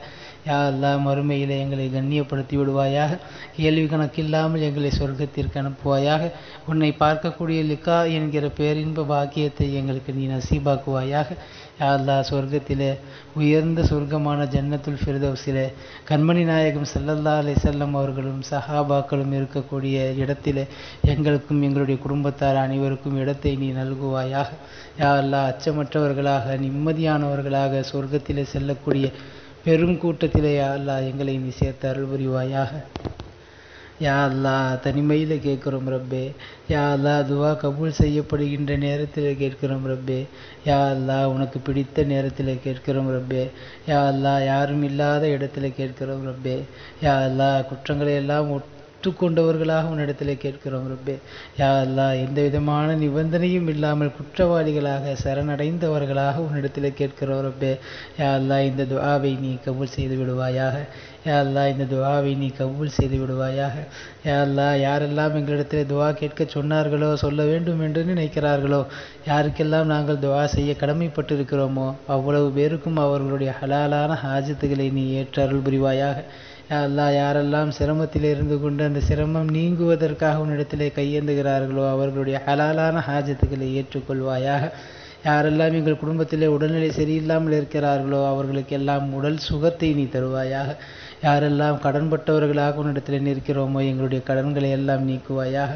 யா அல்லாஹ் மறுமையிலே எங்களை கண்ணியப்படுத்தி விடுவாயாக. கேள்வி கணக்கில்லாமல் எங்களை சொர்க்கத்திற்கு அனுப்புவாயாக. உன்னை பார்க்கக்கூடிய லிகா என்கிற பேரின்ப பாக்கியத்தை எங்களுக்கு நீ நசீபாக்குவாயாக. யா அல்லாஹ் சொர்க்கத்திலே உயர்ந்த சொர்க்கமான ஜன்னத்துல் ஃபிர்தௌஸிலே கண்மணி நாயகம் ஸல்லல்லாஹு அலைஹி வஸல்லம் அவர்களும் சஹாபாக்களும் இருக்கக்கூடிய இடத்திலே எங்களுக்கும் எங்களுடைய குடும்பத்தார் அனைவருக்கும் இடத்தை நீ நல்குவாயாக. யா அல்லாஹ் அச்சமற்றவர்களாக நிம்மதியானவர்களாக சொர்க்கத்திலே செல்லக்கூடிய பெரும் கூட்டத்திலே யா அல்லாஹ் எங்களை நீ சேர்த்து அருள் புரிவாயாக. யா அல்லாஹ் தனிமையில் கேட்குறோம் ரப்பே. யா அல்லாஹ் துவா கபூல் செய்யப்படுகின்ற நேரத்தில் கேட்கிறோம் ரப்பே. யா அல்லாஹ் உனக்கு பிடித்த நேரத்தில் கேட்கிறோம் ரப்பே. யா அல்லாஹ் யாரும் இல்லாத இடத்துல கேட்கிறோம் ரப்பே. யா அல்லாஹ் குற்றங்களை எல்லாம் ஒற்றுக்கொண்டவர்களாக உன்னிடத்தில் கேட்கிறோம் ரப்பே. யா அல்லாஹ் எந்த விதமான நிபந்தனையும் இல்லாமல் குற்றவாளிகளாக சரணடைந்தவர்களாக உன்னிடத்தில் கேட்கிறோம் ரப்பே. யா அல்லாஹ் இந்த துஆவை நீ கபூல் செய்து விடுவாயாக. யா அல்லாஹ் இந்த துஆவை நீ கபூல் செய்து விடுவாயாக. யா அல்லாஹ் யாரெல்லாம் எங்களிடத்தில் துஆ கேட்க சொன்னார்களோ, சொல்ல வேண்டும் என்று நினைக்கிறார்களோ, யாருக்கெல்லாம் நாங்கள் துஆ செய்ய கடமைப்பட்டிருக்கிறோமோ அவ்வளவு பேருக்கும் அவர்களுடைய ஹலாலான ஹாஜத்துகளை நீ ஏற்று அருள் புரிவாயாக. யா அல்லாஹ் யாரெல்லாம் சிரமத்தில் இருந்து கொண்டு அந்த சிரமம் நீங்குவதற்காக உன்னிடத்திலே கையேந்துகிறார்களோ அவர்களுடைய ஹலாலான ஹாஜத்துக்களை ஏற்றுக்கொள்வாயாக. யாரெல்லாம் எங்கள் குடும்பத்திலே உடல்நிலை சரியில்லாமல் இருக்கிறார்களோ அவர்களுக்கெல்லாம் உடல் சுகத்தை நீ தருவாயாக. யாரெல்லாம் கடன்பட்டவர்களாக உன்னிடத்தில் நிற்கிறோமோ எங்களுடைய கடன்களை எல்லாம் நீக்குவாயாக.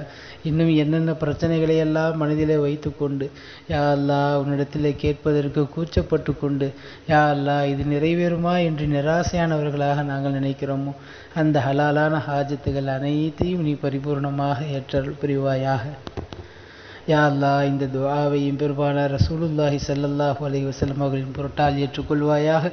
இன்னும் என்னென்ன பிரச்சனைகளை எல்லாம் மனதிலே வைத்து கொண்டு யா அல்லாஹ் உன்னிடத்திலே கேட்பதற்கு கூச்சப்பட்டு கொண்டு யா அல்லாஹ் இது நிறைவேறுமா என்று நிராசையானவர்களாக நாங்கள் நினைக்கிறோமோ அந்த ஹலாலான ஹாஜத்துகள் அனைத்தையும் நீ பரிபூர்ணமாக ஏற்றல் புரிவாயாக. யா அல்லாஹ் இந்த துஆவையும் பெருமானார் ரசூலுல்லாஹி ஸல்லல்லாஹு அலைஹி வஸல்லம் அவர்களின் பொருட்டால் ஏற்றுக்கொள்வாயாக.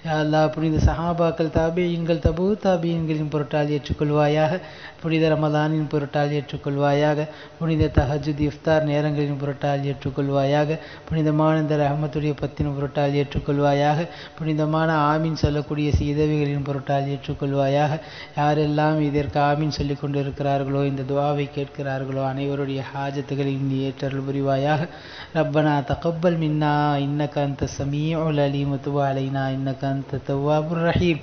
யா அல்லாஹ் புனித சஹாபாக்கள், தாபீன்கள், தபூ தாபீன்களின் பொருட்டால் ஏற்றுக்கொள்வாயாக. புனித ரமலானின் பொருட்டால் ஏற்றுக்கொள்வாயாக. புனித தஹஜ்ஜுத் இஃப்தார் நேரங்களின் பொருட்டால் ஏற்றுக்கொள்வாயாக. புனிதமான இந்த ரஹ்மத்துடைய பத்தின் பொருட்டால் ஏற்றுக்கொள்வாயாக. புனிதமான ஆமீன் சொல்லக்கூடிய சீதவிகளின் பொருட்டால் ஏற்றுக்கொள்வாயாக. யாரெல்லாம் இதற்கு ஆமீன் சொல்லிக் கொண்டிருக்கிறார்களோ, இந்த துஆவை கேட்கிறார்களோ அனைவருடைய ஹாஜத்துகளை நீ ஏற்றருள் புரிவாயாக. ரப்பனா தகப்பல் மின்னா இன்னக அன்த ஸமீஉல் அலீம் வதுப் அலைனா இன்னக அன்த தவ்வாபுர் ரஹீம்.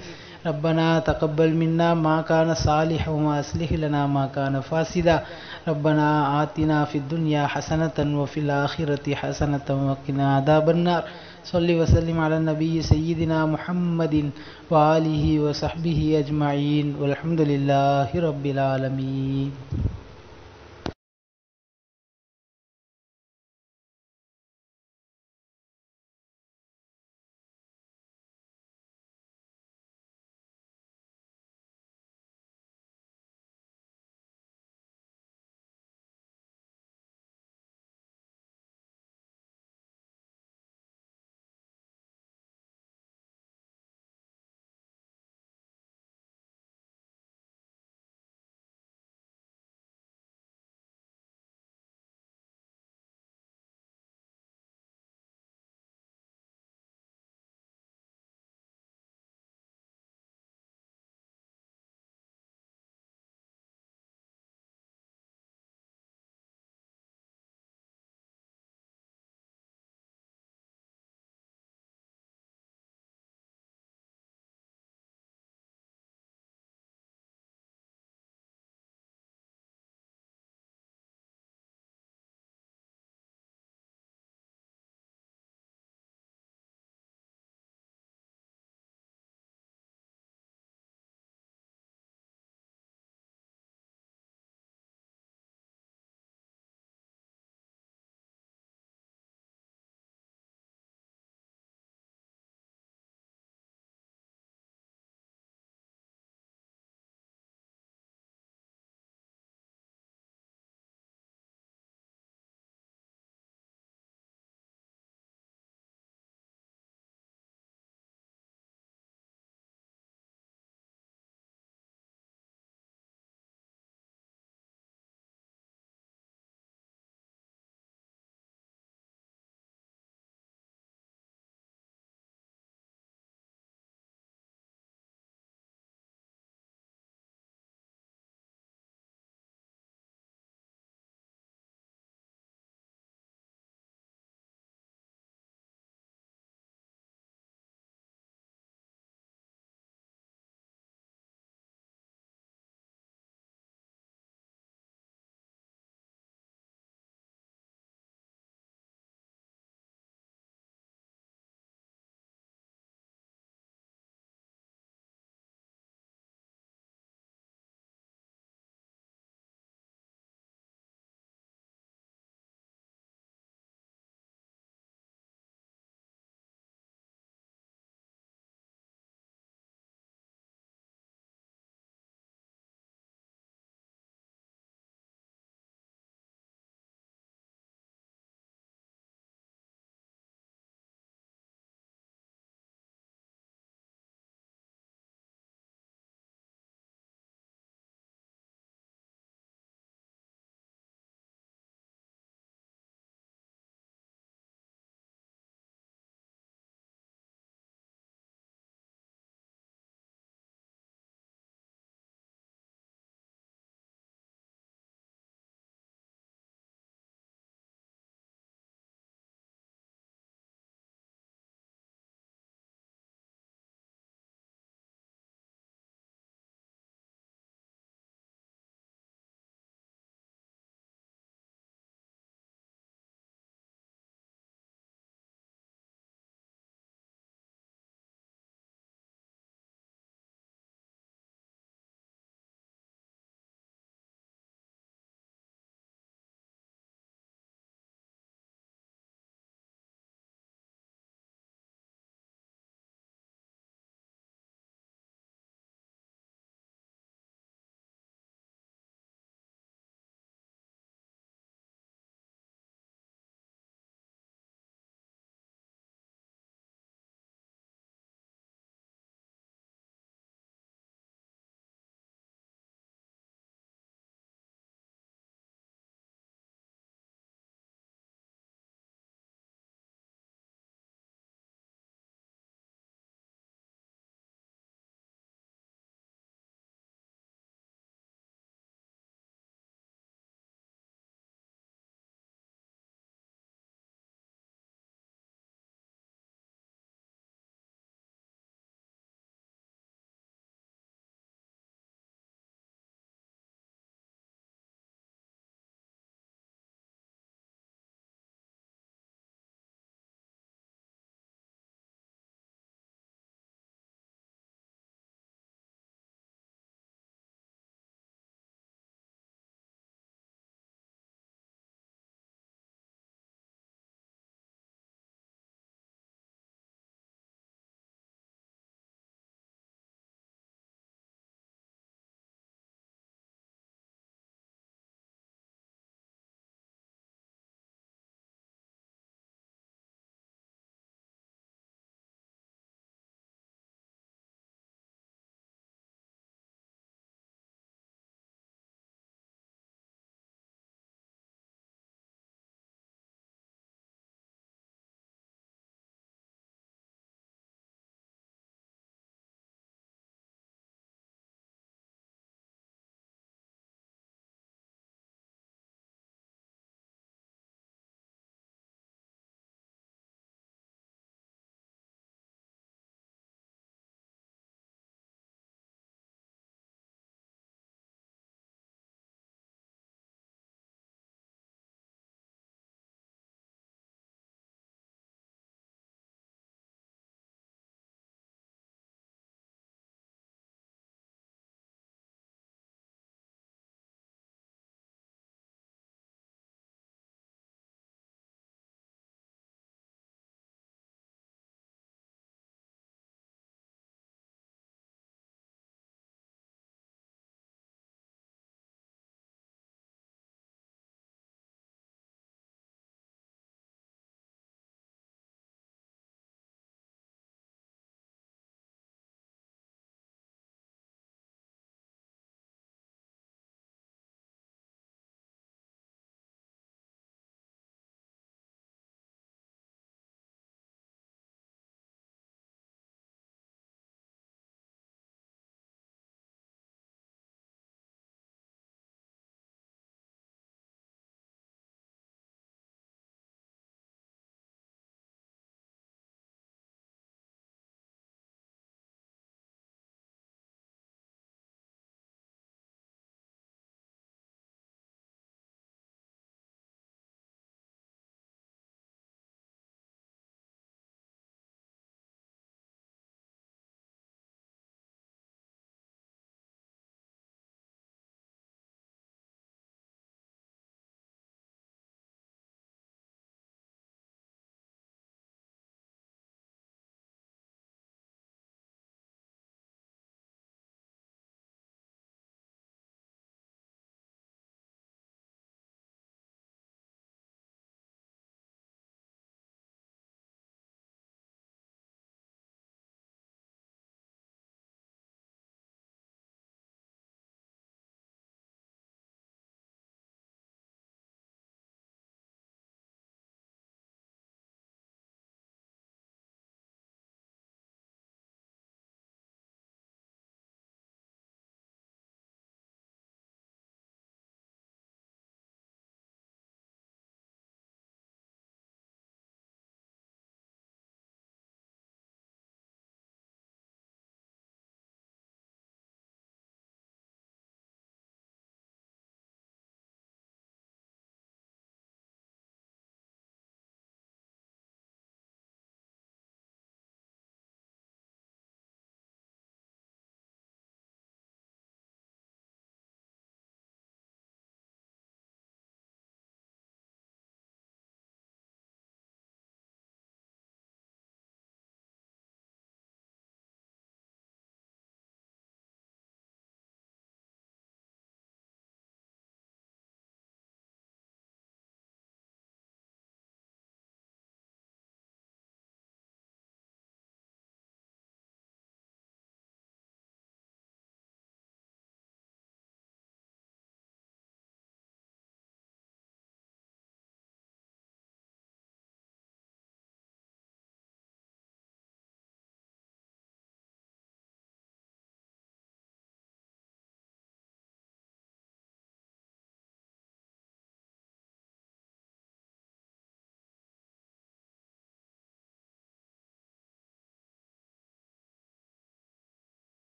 ربنا تقبل منا ما كان صالحا وأصلح لنا ما كان فاسدا. ربنا آتنا في الدنيا حسنة وفي الآخرة حسنة وقنا عذاب النار. صل وسلم على النبي سيدنا محمد وآله وصحبه أجمعين والحمد لله رب العالمين.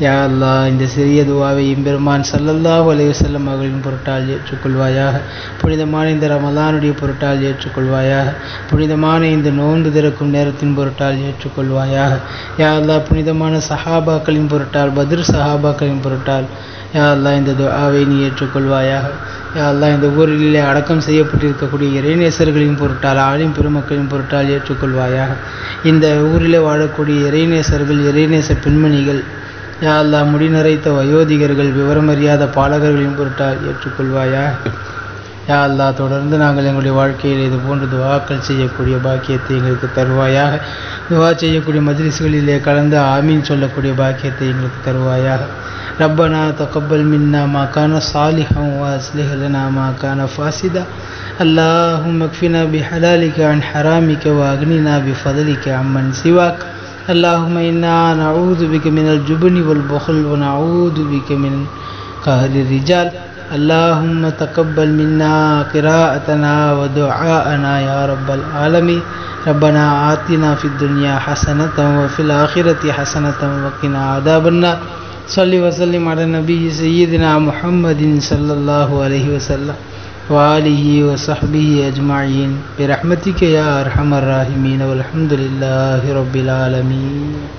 யா அல்லாஹ் இந்த சிறிய துவாவை எம்பெருமான் ஸல்லல்லாஹு அலைஹி வஸல்லம் அவர்களின் பொருட்டால் ஏற்றுக்கொள்வாயாக. புனிதமான இந்த ரமலானுடைய பொருட்டால் ஏற்றுக்கொள்வாயாக. புனிதமான இந்த நோன்பு திறக்கும் நேரத்தின் பொருட்டால் ஏற்றுக்கொள்வாயாக. யா அல்லாஹ் புனிதமான சஹாபாக்களின் பொருட்டால், பத்ர் சஹாபாக்களின் பொருட்டால் யா அல்லாஹ் இந்த துஆவை நீ ஏற்றுக்கொள்வாயாக. யா அல்லாஹ் இந்த ஊரிலே அடக்கம் செய்யப்பட்டிருக்கக்கூடிய இறைநேசர்களின் பொருட்டால், ஆலிம் பெருமக்களின் பொருட்டால் ஏற்றுக்கொள்வாயாக. இந்த ஊரிலே வாழக்கூடிய இறைநேசர்கள், இறைநேச பெண்மணிகள், யா அல்லாஹ் முடிநரைத்த வயோதிகர்கள், விவரமறியாத பாலகர்களின் பொருட்டால் ஏற்றுக்கொள்வாயாக. யா அல்லாஹ் தொடர்ந்து நாங்கள் எங்களுடைய வாழ்க்கையில் இது போன்று துஆக்கள் செய்யக்கூடிய பாக்கியத்தை எங்களுக்கு தருவாயாக. துஆ செய்யக்கூடிய மஜ்லிஸ்களிலே கலந்து ஆமீன் சொல்லக்கூடிய பாக்கியத்தை எங்களுக்கு தருவாயாக. ரப்பனா தகப்பல் மின்னா மா கான சாலிஹன் வ அஸ்லிஹ் லனா மா கான ஃபாசிதா. அல்லாஹும்ம அக்ஃபினா பிஹலாலிக அன் ஹராமிக வ அக்னினா பிஃபضலிக அம்மன் சிவாக். اللهم إنا نعوذ بك من الجبن والبخل ونعوذ بك من قهر الرجال. اللهم تقبل منا قراءتنا ودعاءنا يا رب العالمين. ربنا آتنا في الدنيا حسنة وفي الآخرة حسنة وقنا عذاب النار. صل وسلم على النبي سيدنا محمد صلى الله عليه وسلم وآله وصحبه أجمعين برحمتك يا أرحم الراحمين والحمد لله رب العالمين.